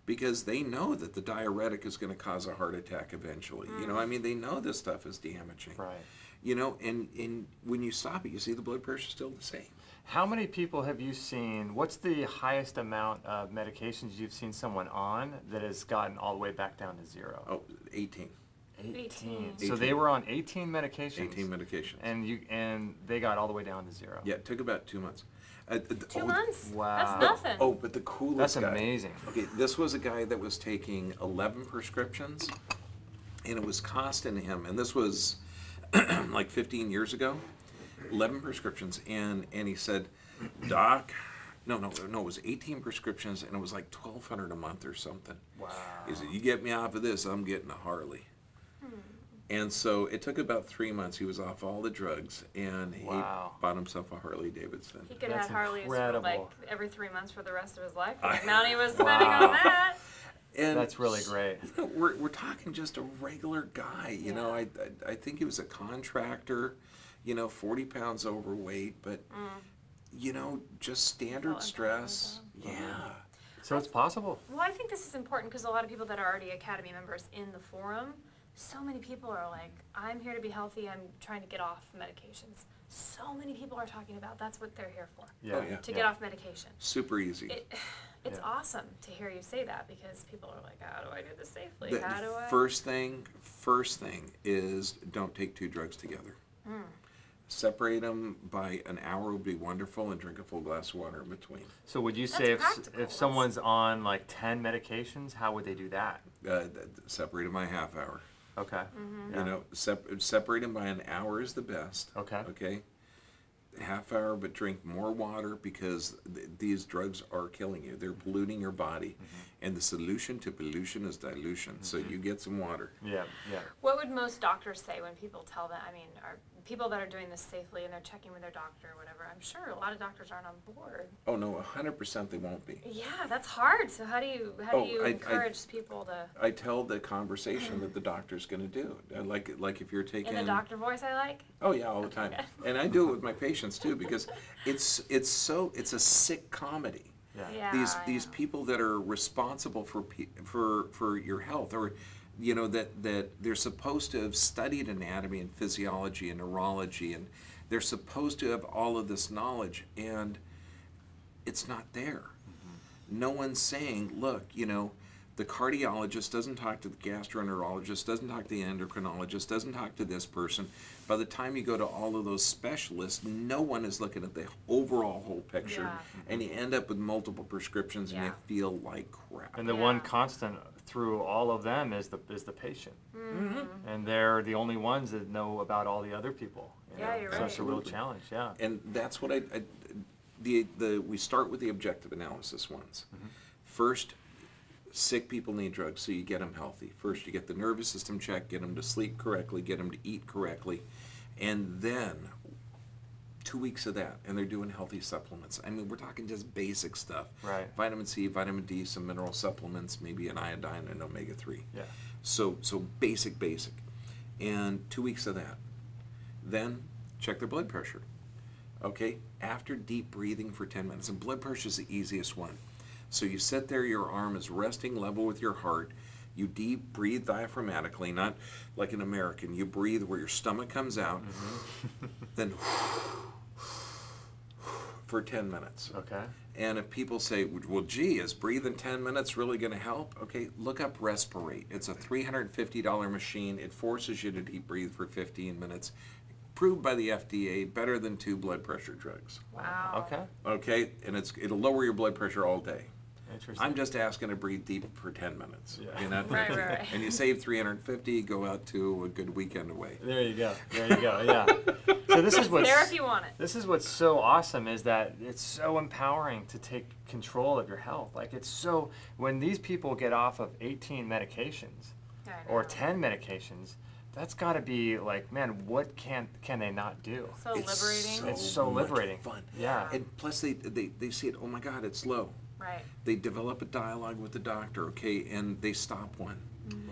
S1: because they know that the diuretic is going to cause a heart attack eventually. You know, I mean, they know this stuff is damaging.
S2: Right.
S1: You know, and when you stop it, you see the blood pressure still the same.
S2: How many people have you seen, what's the highest amount of medications you've seen someone on that has gotten all the way back down to 0?
S1: Oh, 18.
S3: 18.
S2: So they were on 18 medications.
S1: 18 medications.
S2: And they got all the way down to 0.
S1: Yeah, it took about 2 months.
S3: 2 months?
S2: Wow.
S3: That's nothing.
S1: Oh, but the coolest
S2: That's
S1: guy.
S2: amazing.
S1: Okay, this was a guy that was taking 11 prescriptions, and it was costing him, and this was like 15 years ago, 11 prescriptions, and he said, Doc, no, it was 18 prescriptions, and it was like $1,200 a month or something.
S2: Wow.
S1: He said, you get me off of this, I'm getting a Harley. And so it took about 3 months. He was off all the drugs, and he bought himself a Harley Davidson.
S3: He could
S2: That's
S3: have Harleys
S2: incredible.
S3: for like every 3 months for the rest of his life. The amount he was spending on that.
S1: And
S2: That's really great.
S1: You know, we're talking just a regular guy. You know, I think he was a contractor, you know, 40 pounds overweight, but, you know, just standard stress. Yeah.
S2: So it's possible.
S3: Well, I think this is important because a lot of people that are already Academy members in the forum, so many people are like, I'm here to be healthy, I'm trying to get off medications. So many people are talking about that's what they're here for, to get off medication.
S1: Super easy.
S3: It's awesome to hear you say that, because people are like, how do I do this safely?
S1: The
S3: How do I?
S1: first thing is don't take 2 drugs together. Separate them by an hour would be wonderful, and drink a full glass of water in between.
S2: So would you say
S3: practical.
S2: if someone's on like 10 medications, how would they do that?
S1: Separate them by a half hour.
S2: Okay.
S1: You know, separate them by an hour is the best.
S2: Okay.
S1: Okay. Half hour, but drink more water, because these drugs are killing you. They're polluting your body. And the solution to pollution is dilution. So you get some water.
S2: Yeah.
S3: What would most doctors say when people tell them, I mean, are people that are doing this safely and they're checking with their doctor or whatever, I'm sure a lot of doctors aren't on board.
S1: Oh, no, 100% they won't be.
S3: Yeah, that's hard. So how do you encourage people to?
S1: I tell the conversation that the doctor's going to do. Like if you're taking...
S3: In the doctor voice I like?
S1: Oh, yeah, all the time. And I do it with my patients, too, because it's a sick comedy.
S2: Yeah.
S1: These people that are responsible for your health, or you know, that they're supposed to have studied anatomy and physiology and neurology, and they're supposed to have all of this knowledge, and it's not there. No one's saying, look, you know, the cardiologist doesn't talk to the gastroenterologist, doesn't talk to the endocrinologist, doesn't talk to this person. By the time you go to all of those specialists, no one is looking at the overall whole picture.
S3: Yeah.
S1: And you end up with multiple prescriptions and you feel like crap.
S2: And the one constant through all of them is the patient. And they're the only ones that know about all the other people. You know?
S3: You're
S2: so
S3: right.
S2: it's a real challenge,
S1: And that's what we start with the objective analysis ones. First, sick people need drugs, so you get them healthy. First, you get the nervous system checked, get them to sleep correctly, get them to eat correctly, and then 2 weeks of that, and they're doing healthy supplements. I mean, we're talking just basic stuff.
S2: Right.
S1: Vitamin C, vitamin D, some mineral supplements, maybe an iodine and omega-3.
S2: Yeah.
S1: So basic. And 2 weeks of that. Then check their blood pressure. Okay? After deep breathing for 10 minutes, and blood pressure is the easiest one. So you sit there, your arm is resting level with your heart. You deep breathe diaphragmatically, not like an American. You breathe where your stomach comes out, then for 10 minutes.
S2: Okay.
S1: And if people say, well, gee, is breathing 10 minutes really going to help? Okay, look up Respirate. It's a $350 machine. It forces you to deep breathe for 15 minutes. Approved by the FDA, better than 2 blood pressure drugs.
S3: Wow.
S2: Okay.
S1: Okay, and it'll lower your blood pressure all day.
S2: Interesting.
S1: I'm just asking to breathe deep for 10 minutes.
S2: Yeah.
S1: You know?
S3: Right.
S1: And you save $350, go out to a good weekend away.
S2: There you go. Yeah. So this is what's
S3: there if you want it.
S2: This is what's so awesome is that it's so empowering to take control of your health. Like it's so when these people get off of 18 medications or 10 medications, that's got to be like, man, what can they not do?
S3: So liberating.
S2: It's so liberating.
S1: Fun.
S2: Yeah.
S1: And plus they see it, oh my God, it's low.
S3: Right.
S1: They develop a dialogue with the doctor, okay, and they stop one.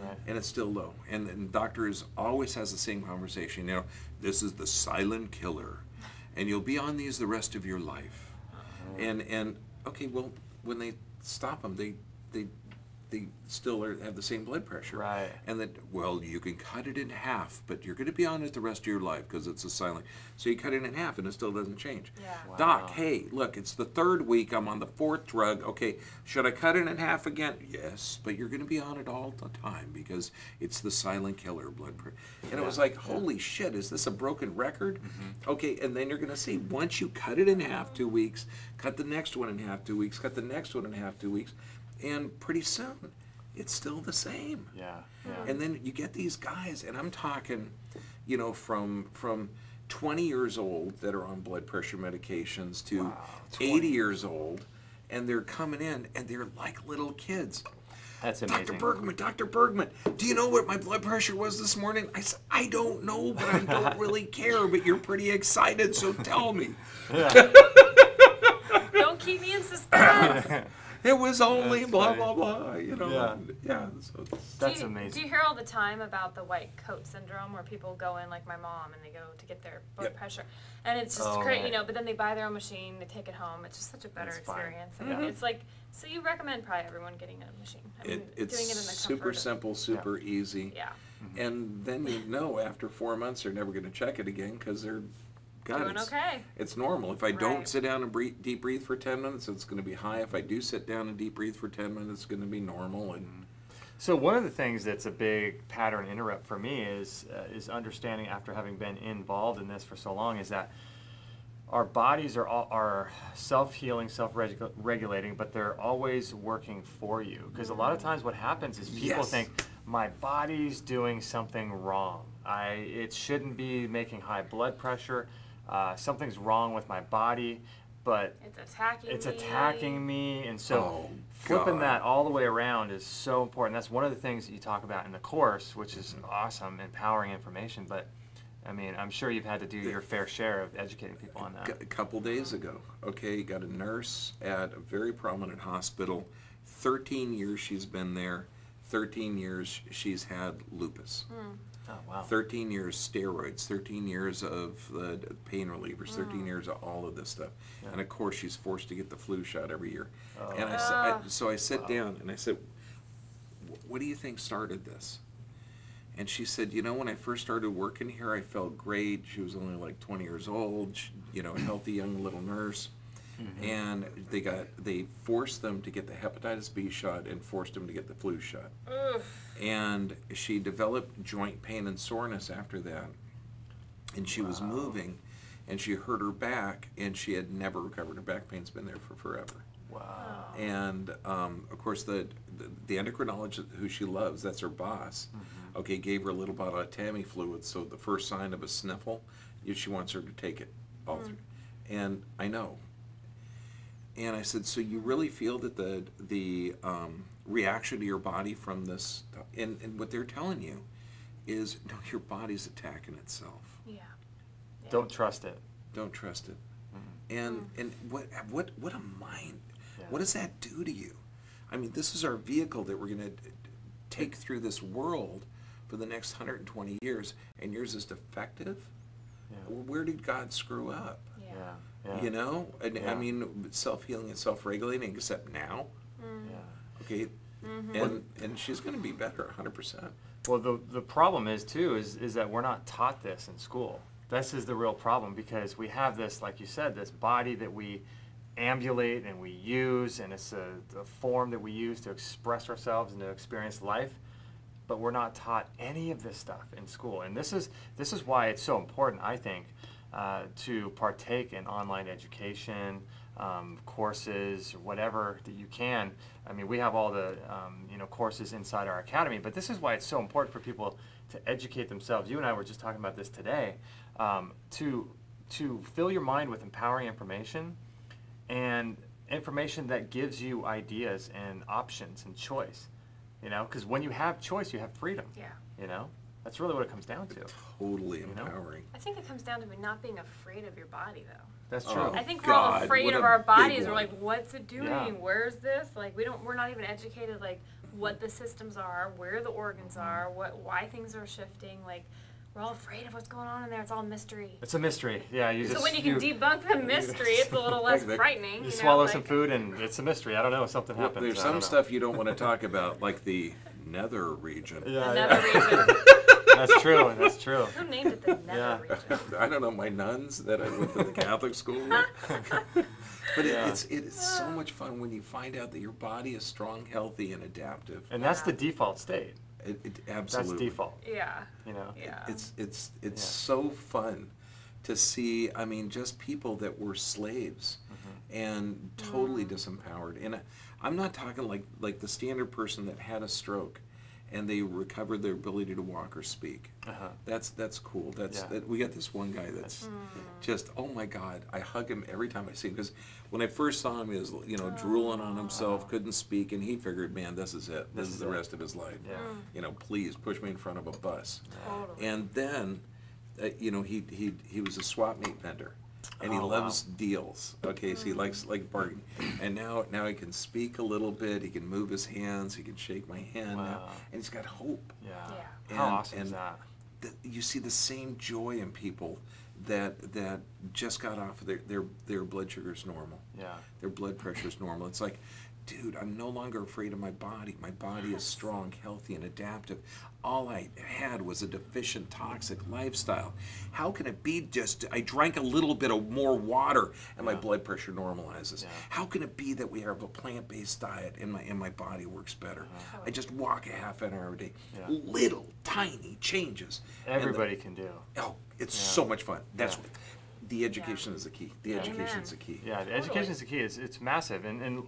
S2: Right.
S1: And it's still low. And the doctor always has the same conversation, you know, this is the silent killer. And you'll be on these the rest of your life. And okay, well, when they stop them, they still have the same blood pressure.
S2: Right.
S1: And that, well, you can cut it in half, but you're going to be on it the rest of your life because it's a silent. So you cut it in half and it still doesn't change.
S3: Yeah.
S2: Wow.
S1: Doc, hey, look, it's the 3rd week. I'm on the 4th drug. Okay, should I cut it in half again? Yes, but you're going to be on it all the time because it's the silent killer blood pressure. And it was like, holy shit, is this a broken record? Okay, and then you're going to see, once you cut it in half 2 weeks, cut the next one in half 2 weeks, cut the next one in half 2 weeks, and pretty soon, it's still the same.
S2: Yeah.
S1: And then you get these guys, and I'm talking, you know, from 20 years old that are on blood pressure medications to 80 years old, and they're coming in, and they're like little kids.
S2: That's amazing.
S1: Dr. Bergman, do you know what my blood pressure was this morning? I said, I don't know, but I don't really care, but you're pretty excited, so tell me.
S3: Don't keep me in suspense.
S1: It was only blah, blah, blah, you know.
S2: Yeah.
S1: So
S2: That's amazing.
S3: Do you hear all the time about the white coat syndrome where people go in, like my mom, and they go to get their blood pressure? And it's just great, you know, but then they buy their own machine, they take it home. It's just such a better experience. And it's like, so you recommend probably everyone getting a machine. I mean,
S1: it's
S3: doing it in the
S1: super
S3: comfort
S1: simple, super easy.
S3: Yeah.
S1: And then you know after 4 months they're never going to check it again because they're
S3: Doing okay.
S1: It's normal. If I don't sit down and deep breathe for 10 minutes, it's going to be high. If I do sit down and deep breathe for 10 minutes, it's going to be normal. And
S2: so one of the things that's a big pattern interrupt for me is understanding, after having been involved in this for so long, is that our bodies are self-healing, self-regulating, but they're always working for you. Because a lot of times what happens is people think, my body's doing something wrong. It shouldn't be making high blood pressure. Something's wrong with my body, but it's attacking me. And so flipping that all the way around is so important. That's one of the things that you talk about in the course, which is awesome, empowering information. But I mean, I'm sure you've had to do your fair share of educating people on that.
S1: A couple days ago, got a nurse at a very prominent hospital. 13 years she's been there. 13 years she's had lupus.
S2: Oh, wow.
S1: 13 years steroids, 13 years of pain relievers, 13 years of all of this stuff. Yeah. And of course she's forced to get the flu shot every year. And so I sit down and I said, what do you think started this? And she said, you know, when I first started working here, I felt great. She was only like 20 years old, you know, a healthy young little nurse. Mm-hmm. And they forced them to get the hepatitis B shot and forced them to get the flu shot. Oof. And she developed joint pain and soreness after that. And she was moving, and she hurt her back, and she had never recovered. Her back pain's been there for forever.
S2: Wow.
S1: And of course, the endocrinologist who she loves, that's her boss, okay, gave her a little bottle of Tamiflu. So the first sign of a sniffle, she wants her to take it all through. And I know. And I said, so you really feel that the reaction to your body from this, and what they're telling you is, no, your body's attacking itself.
S3: Yeah.
S2: Don't trust it.
S1: Don't trust it. And what a mind.
S2: Yeah.
S1: What does that do to you? I mean, this is our vehicle that we're going to take through this world for the next 120 years, and yours is defective? Yeah. Where did God screw up?
S3: Yeah.
S2: Yeah.
S1: You know? And I mean, self-healing and self-regulating, except now.
S2: Yeah.
S1: Okay? And she's going to be better, 100%.
S2: Well, the problem is, too, is that we're not taught this in school. This is the real problem, because we have this, like you said, this body that we ambulate and we use, and it's a form that we use to express ourselves and to experience life, but we're not taught any of this stuff in school. And this is why it's so important, I think, to partake in online education, courses, whatever that you can. I mean, we have all the courses inside our academy, but this is why it's so important for people to educate themselves. You and I were just talking about this today, to fill your mind with empowering information, and information that gives you ideas and options and choice. You know, because when you have choice, you have freedom.
S3: Yeah.
S2: You know, that's really what it comes down to.
S1: Totally empowering.
S3: I think it comes down to not being afraid of your body, though.
S2: That's true.
S3: I think we're all afraid of our bodies. We're like, what's it doing?
S2: Yeah.
S3: Where's this? Like, we're not even educated, like, what the systems are, where the organs are, why things are shifting. Like, we're all afraid of what's going on in there. It's all mystery.
S2: It's a mystery. Yeah.
S3: So when you can debunk the mystery, it's a little less frightening.
S2: You swallow some food and it's a mystery. I don't know. Something happens.
S1: There's some stuff you don't want to talk about, like the nether region.
S3: Yeah, region.
S2: That's true. That's true.
S3: Who named it the nether region?
S1: I don't know. My nuns that I went to the Catholic school with. But it's so much fun when you find out that your body is strong, healthy, and adaptive.
S2: And that's the default state.
S1: It absolutely.
S2: That's default.
S3: Yeah.
S2: You know.
S3: Yeah.
S1: It's so fun to see. I mean, just people that were slaves and totally disempowered. And I'm not talking like the standard person that had a stroke and they recovered their ability to walk or speak. That's cool. We got this one guy that's just, oh my God, I hug him every time I see him, because when I first saw him, he was drooling on himself, couldn't speak, and he figured, man, this is it. This is the rest of his life.
S2: Yeah.
S1: Please push me in front of a bus.
S3: Totally.
S1: And then, he was a swap meet vendor. And he loves deals. Okay, so he likes bargaining. And now he can speak a little bit. He can move his hands. He can shake my hand now, and he's got hope.
S2: Yeah. How awesome is that?
S1: You see the same joy in people that just got off of their blood sugar's normal.
S2: Yeah.
S1: Their blood pressure's normal. It's like, dude, I'm no longer afraid of my body. My body is strong, healthy, and adaptive. All I had was a deficient, toxic lifestyle. How can it be just I drank a little bit of more water and my blood pressure normalizes? Yeah. How can it be that we have a plant-based diet and my body works better? I just walk a half an hour a day. Yeah. Little, tiny changes.
S2: Everybody can do.
S1: Oh, it's so much fun. That's what. The education is the key. The education is the key.
S2: Yeah, the education is the key. It's massive. And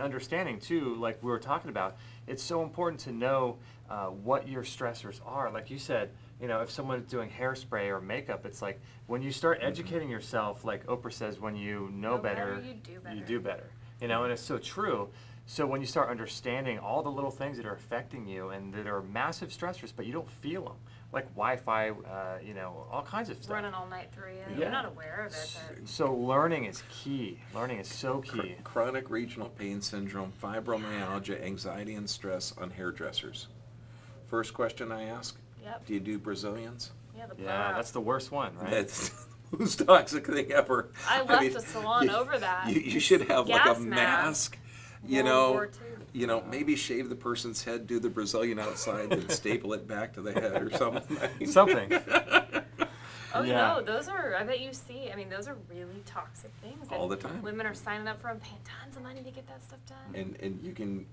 S2: understanding, too, like we were talking about, it's so important to know what your stressors are. Like you said, if someone's doing hairspray or makeup, it's like when you start educating yourself, like Oprah says, when you know better, you do better. And it's so true. So when you start understanding all the little things that are affecting you and that are massive stressors, but you don't feel them, like Wi-Fi, all kinds of stuff.
S3: Running all night through you. You're not aware of it.
S2: So learning is key. Learning is so key.
S1: Chronic regional pain syndrome, fibromyalgia, anxiety, and stress on hairdressers. First question I ask, do you do Brazilians?
S3: Yeah,
S2: that's the worst one, right?
S1: That's the most toxic thing ever.
S3: I left a salon over that.
S1: You should have like a mask. You know, maybe shave the person's head, do the Brazilian outside, then staple it back to the head or something.
S2: Something.
S3: Oh,
S2: Yeah.
S3: no, those are, I bet you see, I mean, those are really toxic things.
S1: All the time.
S3: Women are signing up for them, paying tons of money to get that stuff done.
S1: And you can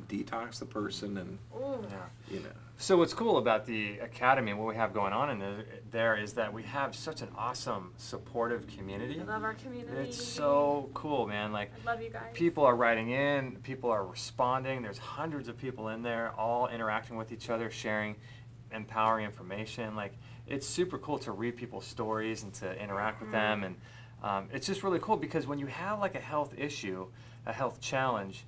S1: detox the person and,
S3: Ooh.
S2: Yeah.
S1: you know.
S2: So what's cool about the Academy and what we have going on in there is that we have such an awesome, supportive community.
S3: I love our community.
S2: It's so cool, man. Like,
S3: I love you guys.
S2: people are writing in, people are responding. There's hundreds of people in there, all interacting with each other, sharing empowering information. Like, it's super cool to read people's stories and to interact with them. And it's just really cool because when you have like a health issue, a health challenge,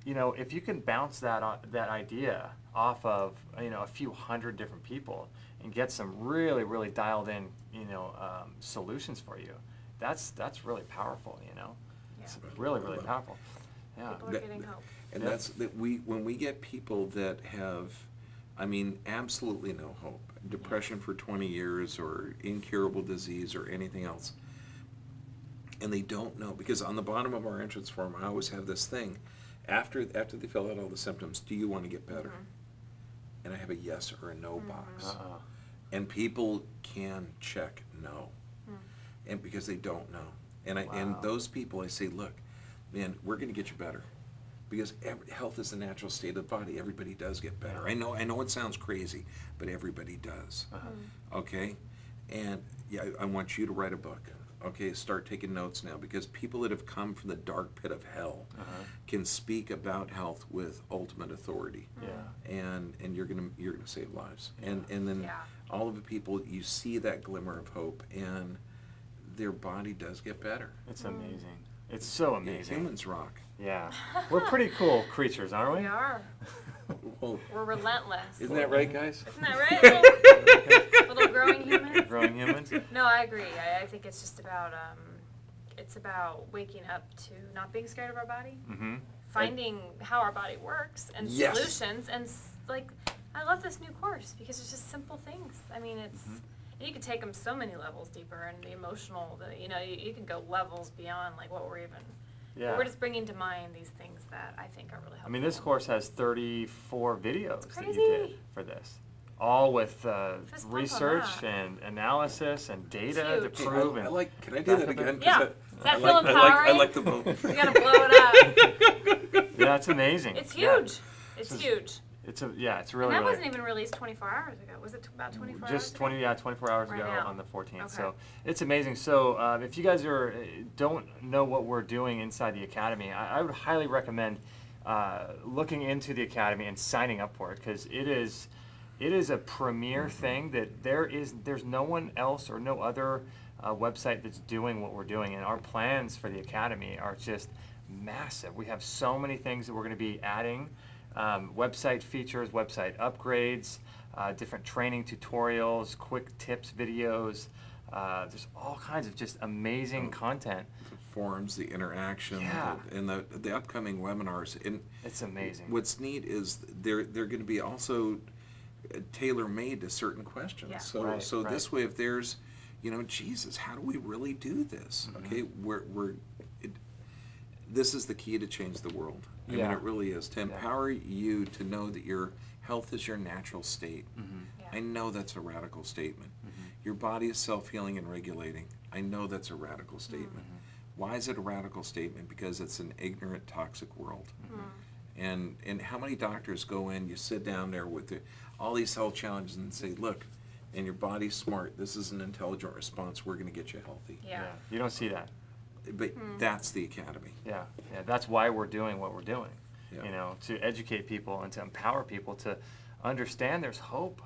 S2: you know, if you can bounce that idea off of, you know, a few hundred different people and get some really, really dialed in, you know, solutions for you, that's really powerful, you know.
S3: Yeah.
S2: It's really, really powerful. Yeah.
S3: People are getting hope.
S1: And
S2: Yeah.
S1: that's that when we get people that have, I mean, absolutely no hope, depression for 20 years or incurable disease or anything else, and they don't know, because on the bottom of our entrance form, I always have this thing, after they fill out all the symptoms, do you want to get better? And I have a yes or a no box. And people can check no, and because they don't know. And those people, I say, look, man, we're going to get you better, because health is the natural state of the body. Everybody does get better. I know it sounds crazy, but everybody does. Okay, and yeah, I want you to write a book. Okay, start taking notes now, because people that have come from the dark pit of hell can speak about health with ultimate authority.
S2: Yeah.
S1: And you're gonna save lives. And then all of the people, you see that glimmer of hope, and their body does get better.
S2: It's amazing. It's so amazing.
S1: Humans rock.
S2: Yeah. We're pretty cool creatures, aren't we?
S3: We are.
S1: Well,
S3: We're relentless.
S1: isn't that right, guys?
S3: Isn't that right? Little growing humans.
S2: Growing humans?
S3: No, I agree. I think it's just about it's about waking up to not being scared of our body, finding how our body works and solutions, and like, I love this new course because it's just simple things. I mean, it's you can take them so many levels deeper, and the emotional, you know, you can go levels beyond like what we're even.
S2: Yeah.
S3: We're just bringing to mind these things that I think are really helpful.
S2: I mean, this course has 34 videos that you
S3: crazy.
S2: did for this. All with
S3: Fist bump on
S2: research
S3: that.
S2: and analysis and data to
S3: Huge.
S2: prove.
S1: Can I do that again? 'Cause
S3: Yeah. Does that feel
S1: I
S3: empowering?
S1: like the boat.
S3: You gotta blow it up.
S2: Yeah, it's amazing.
S3: It's
S2: Yeah.
S3: huge. It's huge.
S2: It's really,
S3: And that
S2: really.
S3: wasn't even released 24 hours ago. Was it about 24 hours
S2: Just
S3: ago?
S2: 24 hours
S3: Right
S2: ago
S3: now.
S2: on the 14th.
S3: Okay.
S2: So it's amazing. So if you guys don't know what we're doing inside the Academy, I would highly recommend looking into the Academy and signing up for it, because it is a premier thing that there's no one else or no other website that's doing what we're doing, and our plans for the Academy are just massive. We have so many things that we're going to be adding. Website features, website upgrades, different training tutorials, quick tips videos. There's all kinds of just amazing content.
S1: The forums, the interaction,
S2: Yeah.
S1: and the upcoming webinars. And
S2: It's amazing.
S1: what's neat is they're going to be also tailor-made to certain questions.
S3: Yeah.
S1: So
S2: Right,
S1: so
S2: right.
S1: this way, if there's, you know, Jesus, how do we really do this? Okay, this is the key to change the world. I mean,
S2: Yeah.
S1: it really is, to empower you to know that your health is your natural state.
S3: Yeah.
S1: I know that's a radical statement. Your body is self-healing and regulating. I know that's a radical statement. Why is it a radical statement? Because it's an ignorant, toxic world. And how many doctors go in, you sit down there with all these health challenges and say, look, and your body's smart, this is an intelligent response, we're going to get you healthy.
S3: Yeah.
S2: You don't see that.
S1: But that's the Academy.
S2: Yeah. That's why we're doing what we're doing.
S1: Yeah.
S2: You know, to educate people and to empower people to understand there's hope.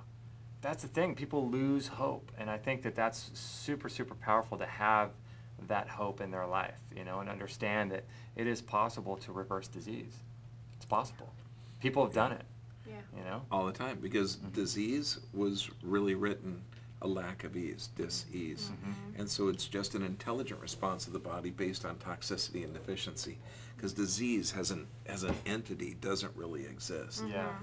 S2: That's the thing. People lose hope, and I think that that's super, super powerful to have that hope in their life. You know, and understand that it is possible to reverse disease. It's possible. People have done it.
S3: Yeah.
S2: You know.
S1: All the time, because disease was really written a lack of ease, dis-ease. And so it's just an intelligent response of the body based on toxicity and deficiency. Because disease as an entity doesn't really exist.
S2: Yeah.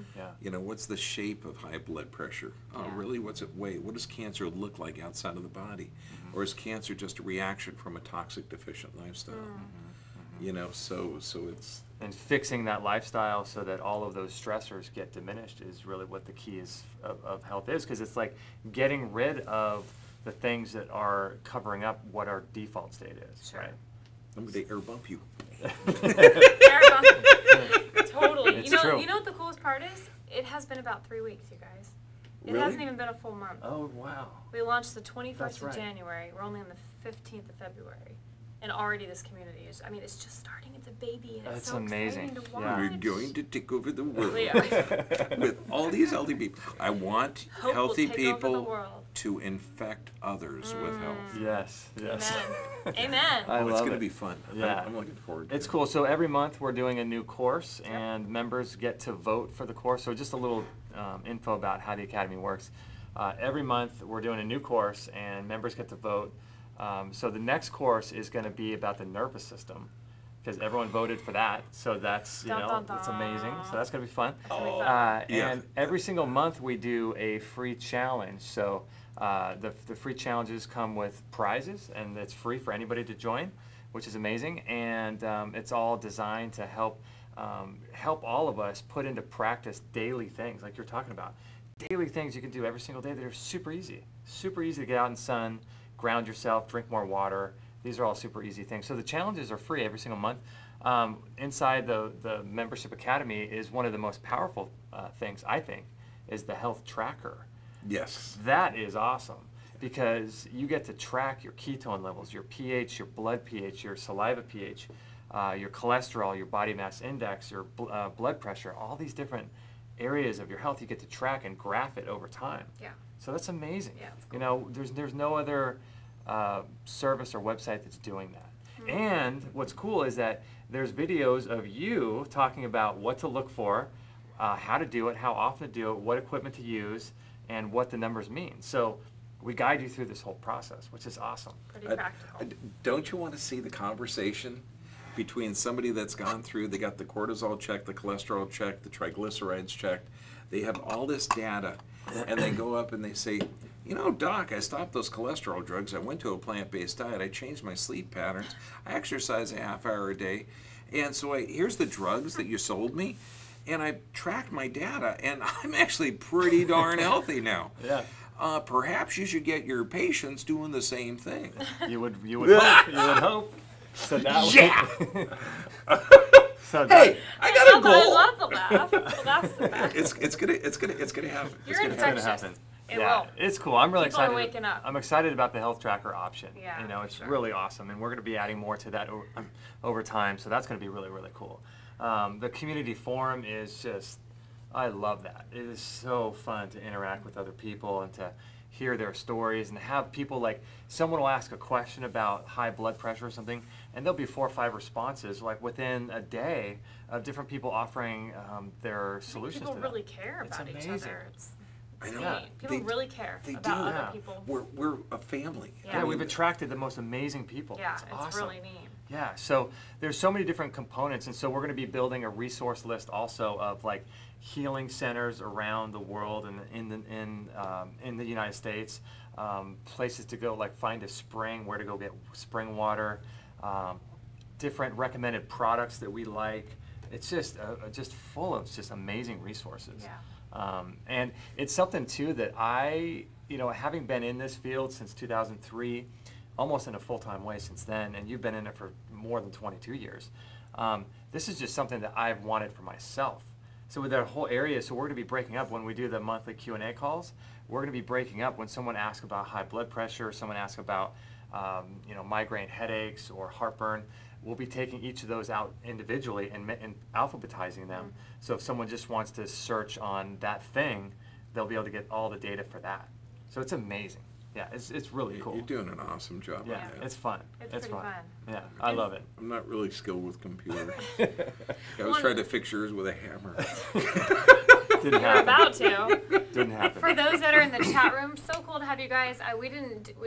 S1: You know, what's the shape of high blood pressure? Oh,
S3: Yeah.
S1: really? What's it weigh? What does cancer look like outside of the body? Or is cancer just a reaction from a toxic, deficient lifestyle? You know, so it's...
S2: And fixing that lifestyle so that all of those stressors get diminished is really what the key is of health is, because it's like getting rid of the things that are covering up what our default state is,
S3: Sure.
S2: right?
S1: I'm going to air bump you.
S3: Totally.
S2: It's
S3: You know,
S2: true.
S3: you know what the coolest part is? It has been about 3 weeks, you guys. It
S1: Really?
S3: hasn't even been a full month.
S2: Oh, wow.
S3: We launched the 21st
S2: That's right.
S3: of January. We're only on the 15th of February. And already this community is, I mean, it's just starting. It's a baby. And
S2: That's
S3: it's so
S2: amazing.
S3: exciting to watch.
S2: Yeah.
S1: We're going to take over the world
S3: We are.
S1: with all these healthy people. I want
S3: Hope will
S1: healthy
S3: take over the
S1: people
S3: world.
S1: to infect others with health.
S2: Yes, yes.
S3: Amen. Amen.
S2: I
S1: It's
S2: love
S1: going to
S2: it.
S1: be fun.
S2: Yeah.
S1: I'm looking forward to
S2: It's
S1: it.
S2: cool. So every month we're doing a new course, and members get to vote for the course. So just a little info about how the Academy works. Every month we're doing a new course, and members get to vote. So the next course is going to be about the nervous system, because everyone voted for that. So that's, you
S3: Dun,
S2: know,
S3: dun,
S2: that's
S3: dun.
S2: amazing. So that's going to be fun.
S3: It's gonna be fun.
S1: Yeah.
S2: And every single month we do a free challenge. So the free challenges come with prizes, and it's free for anybody to join, which is amazing. And it's all designed to help all of us put into practice daily things like you're talking about. Daily things you can do every single day that are super easy to get out in the sun, ground yourself, drink more water. These are all super easy things. So the challenges are free every single month. Inside the Membership Academy is one of the most powerful things, I think, is the health tracker.
S1: Yes.
S2: That is awesome, because you get to track your ketone levels, your pH, your blood pH, your saliva pH, your cholesterol, your body mass index, your blood pressure, all these different areas of your health you get to track and graph it over time.
S3: Yeah.
S2: So that's amazing.
S3: Yeah, it's
S2: You know, there's no other service or website that's doing that. And what's cool is that there's videos of you talking about what to look for, how to do it, how often to do it, what equipment to use, and what the numbers mean. So we guide you through this whole process, which is awesome.
S3: Pretty practical.
S1: Don't you want to see the conversation between somebody that's gone through, they got the cortisol checked, the cholesterol checked, the triglycerides checked, they have all this data, and they go up and they say, you know, Doc, I stopped those cholesterol drugs, I went to a plant-based diet, I changed my sleep patterns, I exercise a half hour a day, and so here's the drugs that you sold me, and I tracked my data, and I'm actually pretty darn healthy now.
S2: Yeah.
S1: Perhaps you should get your patients doing the same thing.
S2: You would hope. You would hope. So that
S1: Yeah!
S2: So that,
S1: Hey, I got a goal.
S3: I love the laugh. The laugh's the best.
S1: It's gonna happen.
S3: You're
S1: It's gonna
S2: it's
S3: infectious.
S2: gonna happen.
S3: It
S2: Yeah,
S3: will.
S2: it's cool. I'm really
S3: People are
S2: excited.
S3: waking up.
S2: I'm excited about the health tracker option.
S3: Yeah,
S2: you know,
S3: for
S2: it's
S3: sure.
S2: really awesome, and we're going to be adding more to that over time. So that's going to be really, really cool. The community forum is just, I love that. It is so fun to interact with other people and to hear their stories and have people, like, someone will ask a question about high blood pressure or something, and there'll be 4 or 5 responses, like within a day, of different people offering their solutions
S3: People
S2: to that.
S3: really care
S2: It's
S3: about each
S2: amazing.
S3: other. It's
S1: I know.
S3: neat. People
S1: They-
S3: really care
S1: they
S3: about
S1: do.
S3: other
S2: Yeah.
S3: people.
S1: We're a family.
S3: Yeah.
S2: Yeah, we've attracted the most amazing people.
S3: Yeah,
S2: it's
S3: it's
S2: awesome.
S3: really neat.
S2: Yeah, so there's so many different components, and so we're going to be building a resource list also of like healing centers around the world and in the United States, places to go, like find a spring, where to go get spring water, different recommended products that we like. It's just full of just amazing resources.
S3: Yeah.
S2: And it's something too that I, you know, having been in this field since 2003, almost in a full-time way since then, and you've been in it for more than 22 years, this is just something that I've wanted for myself. So with that whole area, so we're going to be breaking up when we do the monthly Q&A calls. We're going to be breaking up when someone asks about high blood pressure, someone asks about you know, migraine headaches or heartburn. We'll be taking each of those out individually and alphabetizing them. So if someone just wants to search on that thing, they'll be able to get all the data for that. So it's amazing. Yeah, it's really cool.
S1: You're doing an awesome job
S2: Yeah,
S1: on that.
S2: it's fun.
S3: It's pretty fun.
S2: Yeah, I love it.
S1: I'm not really skilled with computers. I was trying to fix yours with a hammer.
S2: Didn't
S3: You're
S2: happen.
S3: about to.
S2: Didn't happen.
S3: For those that are in the chat room, so cool to have you guys.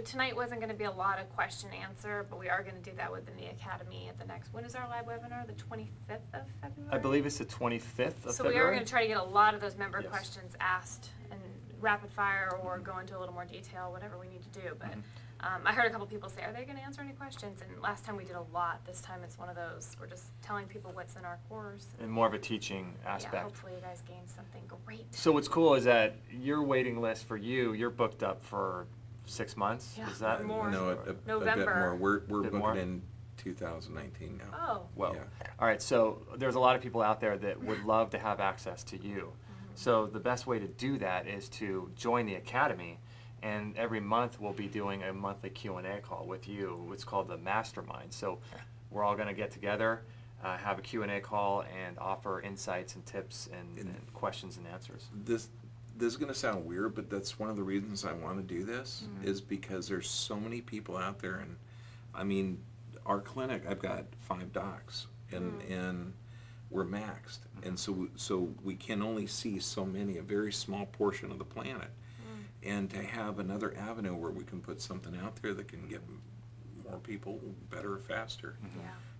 S3: Tonight wasn't going to be a lot of question answer, but we are going to do that within the Academy at the next. When is our live webinar? The 25th of February?
S2: I believe it's the 25th of
S3: So
S2: February.
S3: we are going to try to get a lot of those member
S2: Yes.
S3: questions asked and rapid fire or go into a little more detail, whatever we need to do. But I heard a couple people say, are they going to answer any questions? And last time we did a lot. This time it's one of those, we're just telling people what's in our course.
S2: And more of a teaching aspect.
S3: Yeah, hopefully you guys gain something great.
S2: So what's cool is that your waiting list for you're booked up for 6 months?
S3: Yeah,
S2: is that
S3: more.
S1: No,
S3: November.
S1: a bit more. We're booking
S2: more?
S1: in 2019 now.
S3: Oh.
S2: Well,
S1: Yeah.
S2: all right, so there's a lot of people out there that would love to have access to you. So the best way to do that is to join the Academy, and every month we'll be doing a monthly Q&A call with you. It's called the Mastermind. So we're all going to get together, have a Q&A call, and offer insights and tips and questions and answers.
S1: This is going to sound weird, but that's one of the reasons I want to do this, is because there's so many people out there. And I mean, our clinic, I've got 5 docs, and we're maxed, and so we can only see so many, a very small portion of the planet, and to have another avenue where we can put something out there that can get more people better faster,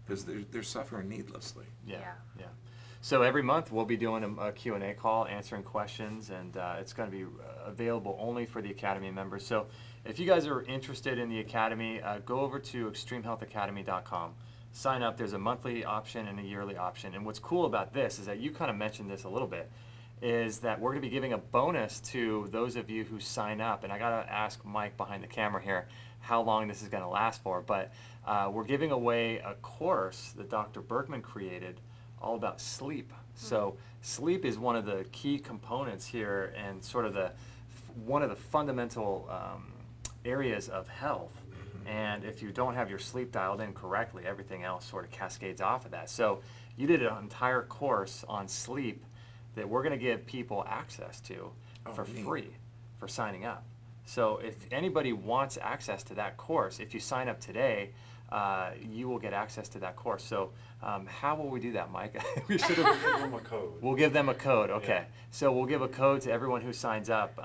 S1: because they're suffering needlessly.
S2: Yeah. So every month we'll be doing a Q&A call, answering questions, and it's going to be available only for the Academy members. So if you guys are interested in the Academy, go over to extremehealthacademy.com. Sign up. There's a monthly option and a yearly option. And what's cool about this is that you kind of mentioned this a little bit, is that we're going to be giving a bonus to those of you who sign up. And I got to ask Mike behind the camera here how long this is going to last for. But we're giving away a course that Dr. Bergman created all about sleep. So sleep is one of the key components here, and sort of one of the fundamental areas of health. And if you don't have your sleep dialed in correctly, everything else sort of cascades off of that. So you did an entire course on sleep that we're going to give people access to for free for signing up. So if anybody wants access to that course, if you sign up today, you will get access to that course. So how will we do that, Mike? We should have
S4: give them a code.
S2: We'll give them a code. Okay.
S4: Yeah.
S2: So we'll give a code to everyone who signs up,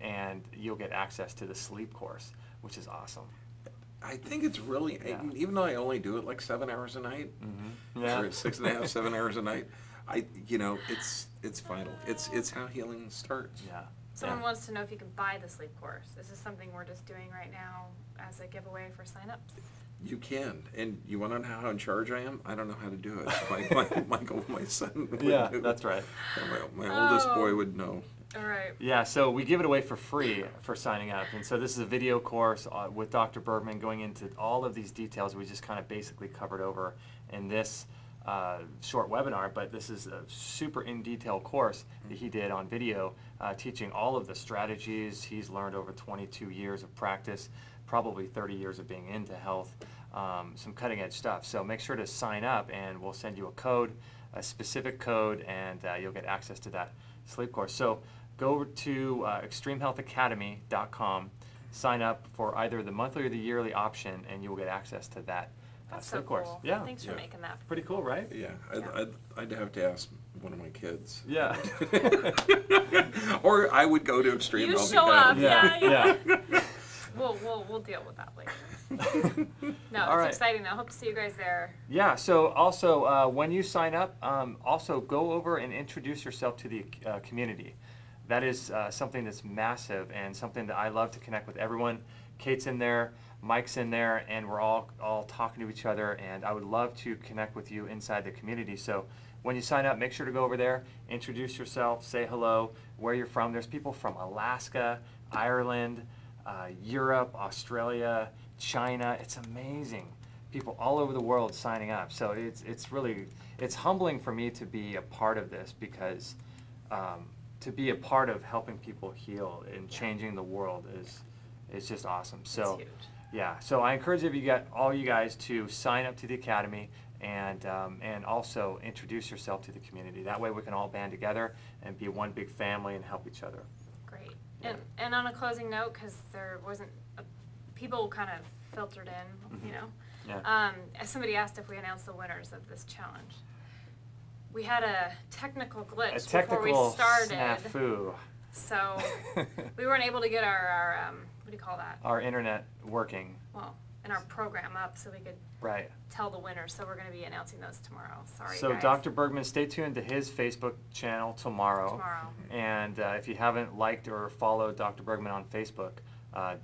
S2: and you'll get access to the sleep course, which is awesome.
S1: I think it's really, even though I only do it like 7 hours a night, or 6.5, 7 hours a night, it's vital. It's how healing starts.
S2: Yeah.
S3: Someone wants to know if you can buy the sleep course. This is something we're just doing right now as a giveaway for signups.
S1: You can, and you want to know how in charge I am? I don't know how to do it. My son would
S2: Yeah,
S1: know.
S2: that's right.
S1: My oldest boy would know.
S3: All right.
S2: Yeah, so we give it away for free for signing up. And so this is a video course with Dr. Bergman going into all of these details we just kind of basically covered over in this short webinar, but this is a super in-detail course that he did on video, teaching all of the strategies he's learned over 22 years of practice, probably 30 years of being into health, some cutting-edge stuff. So make sure to sign up, and we'll send you a code, a specific code, and you'll get access to that sleep course. So go over to extremehealthacademy.com, sign up for either the monthly or the yearly option, and you will get access to that
S3: That's
S2: sleep
S3: so
S2: course.
S3: cool.
S2: Yeah.
S3: Thanks for making that.
S2: Pretty cool, right?
S1: Yeah, I'd have to ask one of my kids.
S2: Yeah.
S1: Or I would go to Extreme
S3: You
S1: Health
S3: show up.
S1: Academy.
S2: Yeah.
S3: We'll deal with that later. No,
S2: All
S3: it's
S2: right.
S3: exciting though. Hope to see you guys there.
S2: Yeah, so also when you sign up, also go over and introduce yourself to the community. That is something that's massive and something that I love to connect with everyone. Kate's in there, Mike's in there, and we're all talking to each other, and I would love to connect with you inside the community. So when you sign up, make sure to go over there, introduce yourself, say hello, where you're from. There's people from Alaska, Ireland, Europe, Australia, China. It's amazing. People all over the world signing up. So it's really humbling for me to be a part of this, because to be a part of helping people heal and changing the world is just awesome. So
S3: huge.
S2: yeah, so I encourage all you guys to sign up to the Academy and also introduce yourself to the community. That way we can all band together and be one big family and help each other.
S3: Great.
S2: Yeah.
S3: And on a closing note, because there wasn't people kind of filtered in, you know.
S2: Yeah.
S3: Somebody asked if we announced the winners of this challenge. We had a technical glitch
S2: A technical
S3: before we started,
S2: snafu.
S3: so we weren't able to get our what do you call that?
S2: Our internet working.
S3: Well, and our program up so we could
S2: Right.
S3: tell the winners. So we're going to be announcing those tomorrow. Sorry,
S2: So
S3: guys.
S2: Dr. Bergman, stay tuned to his Facebook channel tomorrow.
S3: Tomorrow.
S2: And if you haven't liked or followed Dr. Bergman on Facebook,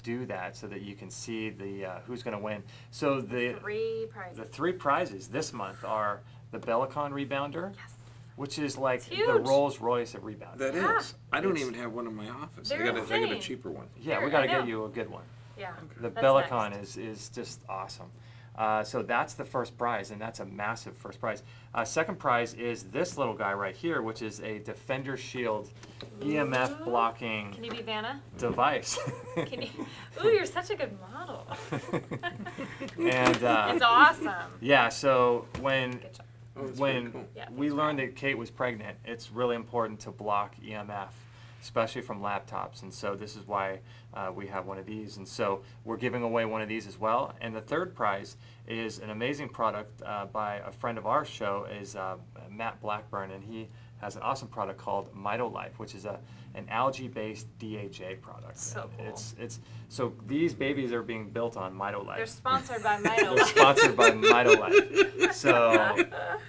S2: do that so that you can see the who's going to win. So the
S3: 3 prizes.
S2: The 3 prizes this month are the Bellicon Rebounder,
S3: Yes.
S2: which is like
S3: It's
S2: the
S3: huge.
S2: Rolls Royce of rebounding.
S1: That
S3: Yeah.
S1: is. I don't even have one in my office. I
S3: They're
S1: got a
S3: insane.
S1: cheaper one.
S2: Yeah,
S3: Here,
S2: we got to
S3: I know.
S2: get you a good one.
S3: Yeah.
S2: The
S3: That's
S2: Bellicon
S3: next.
S2: is just awesome. So that's the first prize, and that's a massive first prize. Second prize is this little guy right here, which is a Defender Shield EMF
S3: Ooh.
S2: blocking
S3: Can you be Vanna?
S2: device.
S3: Can you? Ooh, you're such a good model.
S2: And
S3: It's awesome.
S2: yeah, so when
S3: Good job.
S1: Oh, that's very
S2: when
S1: cool.
S3: Yeah,
S2: we
S3: thanks,
S2: learned
S3: Brian.
S2: that Kate was pregnant, it's really important to block EMF, especially from laptops. And so this is why we have one of these. And so we're giving away one of these as well. And the third prize is an amazing product by a friend of our show, is Matt Blackburn, and he has an awesome product called MitoLife, which is an algae-based DHA product.
S3: So
S2: And
S3: cool.
S2: it's so these babies are being built on MitoLife.
S3: They're sponsored by
S2: They're
S3: Mito.
S2: sponsored by MitoLife. So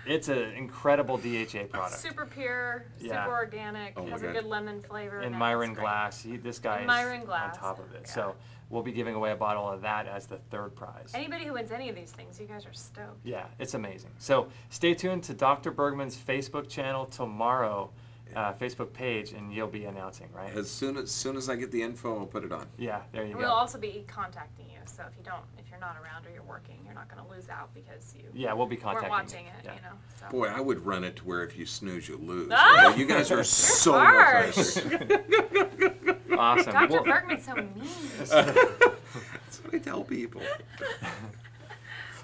S2: it's an incredible DHA product.
S3: Super pure,
S2: Yeah.
S3: super organic,
S1: Oh my
S3: has a
S1: God.
S3: good lemon flavor.
S2: And
S3: it's
S2: Myron
S3: great.
S2: Glass, this guy
S3: And
S2: is
S3: Myron
S2: on
S3: Glass,
S2: top of it.
S3: yeah.
S2: So we'll be giving away a bottle of that as the third prize.
S3: Anybody who wins any of these things, you guys are stoked.
S2: Yeah, it's amazing. So stay tuned to Dr. Bergman's Facebook channel tomorrow, Facebook page, and you'll be announcing, right?
S1: As soon as I get the info, I'll put it on.
S2: Yeah, there you
S3: We'll
S2: go.
S3: also be contacting you, so if you're not around or you're working, you're not going to lose out because you
S2: Yeah, we'll be
S3: weren't
S2: contacting
S3: watching
S2: you.
S3: it,
S2: Yeah.
S3: you know. So.
S1: Boy, I would run it to where if you snooze, you lose.
S3: Ah!
S1: You guys are so much
S3: harsh.
S1: nicer.
S2: Awesome.
S3: Dr.
S2: Well,
S3: Bergman's so mean.
S1: That's what I tell people.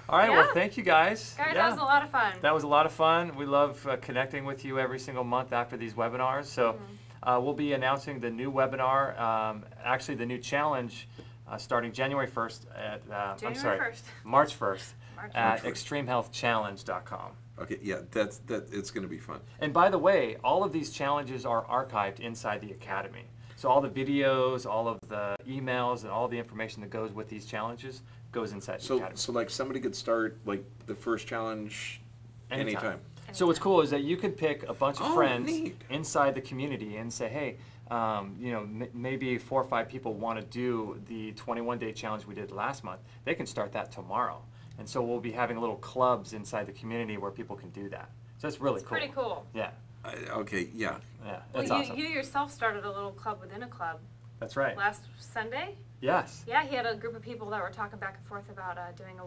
S2: all right, well,
S3: Yeah.
S2: thank you guys.
S3: Guys,
S2: Yeah.
S3: that was a lot of fun.
S2: That was a lot of fun. We love connecting with you every single month after these webinars. So we'll be announcing the new webinar, actually the new challenge starting January 1st at,
S3: January 1st.
S2: March 1st
S3: March
S2: at
S1: 1st.
S2: extremehealthchallenge.com.
S1: Okay, yeah, it's going to be fun.
S2: And by the way, all of these challenges are archived inside the Academy. So all the videos, all of the emails, and all the information that goes with these challenges goes inside the
S1: So,
S2: Academy.
S1: so like somebody could start like the first challenge anytime.
S2: So what's cool is that you can pick a bunch of
S1: Oh,
S2: friends
S1: neat.
S2: inside the community and say, hey, maybe 4 or 5 people want to do the 21-day challenge we did last month. They can start that tomorrow. And so we'll be having little clubs inside the community where people can do that. So that's really
S3: It's
S2: cool.
S3: pretty cool.
S2: Yeah,
S1: Okay, yeah.
S2: yeah,
S3: Well,
S2: that's
S3: you,
S2: awesome.
S3: you yourself started a little club within a club
S2: That's right.
S3: last Sunday.
S2: Yes,
S3: Yeah, he had a group of people that were talking back and forth about doing a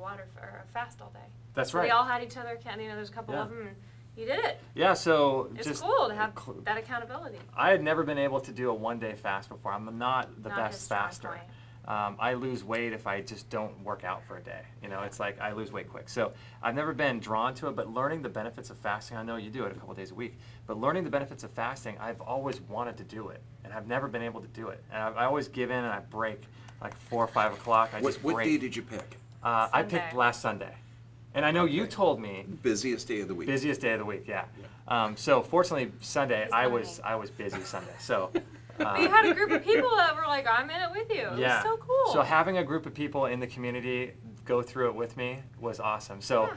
S3: fast all day.
S2: that's
S3: So
S2: right.
S3: they all had each other. There's a couple
S2: Yeah.
S3: of them, and you did it.
S2: Yeah, so
S3: It's
S2: just
S3: cool to have that accountability.
S2: I had never been able to do a 1-day fast before. I'm not the
S3: Not
S2: best
S3: his strong
S2: faster.
S3: point.
S2: I lose weight if I just don't work out for a day. It's like I lose weight quick. So I've never been drawn to it, but learning the benefits of fasting, I know you do it a couple days a week, but learning the benefits of fasting, I've always wanted to do it, and I've never been able to do it. And I always give in and I break like 4 or 5 o'clock. I just
S1: What
S2: break.
S1: day did you pick?
S2: I picked
S3: Sunday.
S2: last Sunday. And I know you
S1: Okay.
S2: told me
S1: Busiest day of the week.
S2: busiest day of the week, yeah. So fortunately Sunday,
S3: It's
S2: I
S3: fine.
S2: was busy Sunday. So
S3: But you had a group of people that were like, I'm in it with you. It
S2: yeah.
S3: was so cool.
S2: So having a group of people in the community go through it with me was awesome. So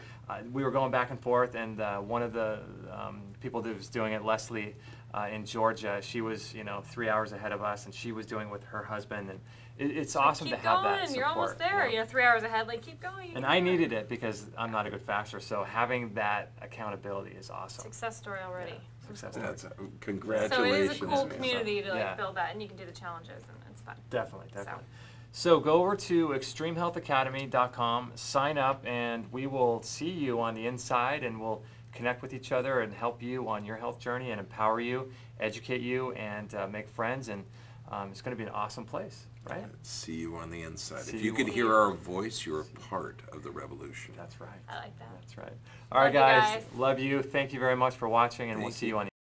S2: we were going back and forth, and one of the people that was doing it, Leslie, in Georgia, she was 3 hours ahead of us, and she was doing it with her husband, and it's awesome
S3: keep
S2: to have
S3: going,
S2: that support.
S3: you're almost there. 3 hours ahead. Like, keep going. you
S2: And
S3: can
S2: I
S3: do it.
S2: needed it because I'm not a good faster, so having that accountability is awesome.
S3: Success story already.
S2: Yeah, success story.
S1: That's congratulations.
S3: So it is a cool
S1: man.
S3: community to
S2: Yeah.
S3: build that, and you can do the challenges, and it's fun.
S2: Definitely. So go over to extremehealthacademy.com, sign up, and we will see you on the inside, and we'll connect with each other and help you on your health journey and empower you, educate you, and make friends. And it's going to be an awesome place, right?
S1: See you on the inside.
S2: See
S1: If you
S2: you
S1: could
S2: on-
S1: hear our voice, you're a part of the revolution.
S2: That's right.
S3: I like that.
S2: That's right. All right,
S3: Love you
S2: guys.
S3: guys.
S2: Love you. Thank you very much for watching, and we'll
S1: Thank
S2: see
S1: you.
S2: you on the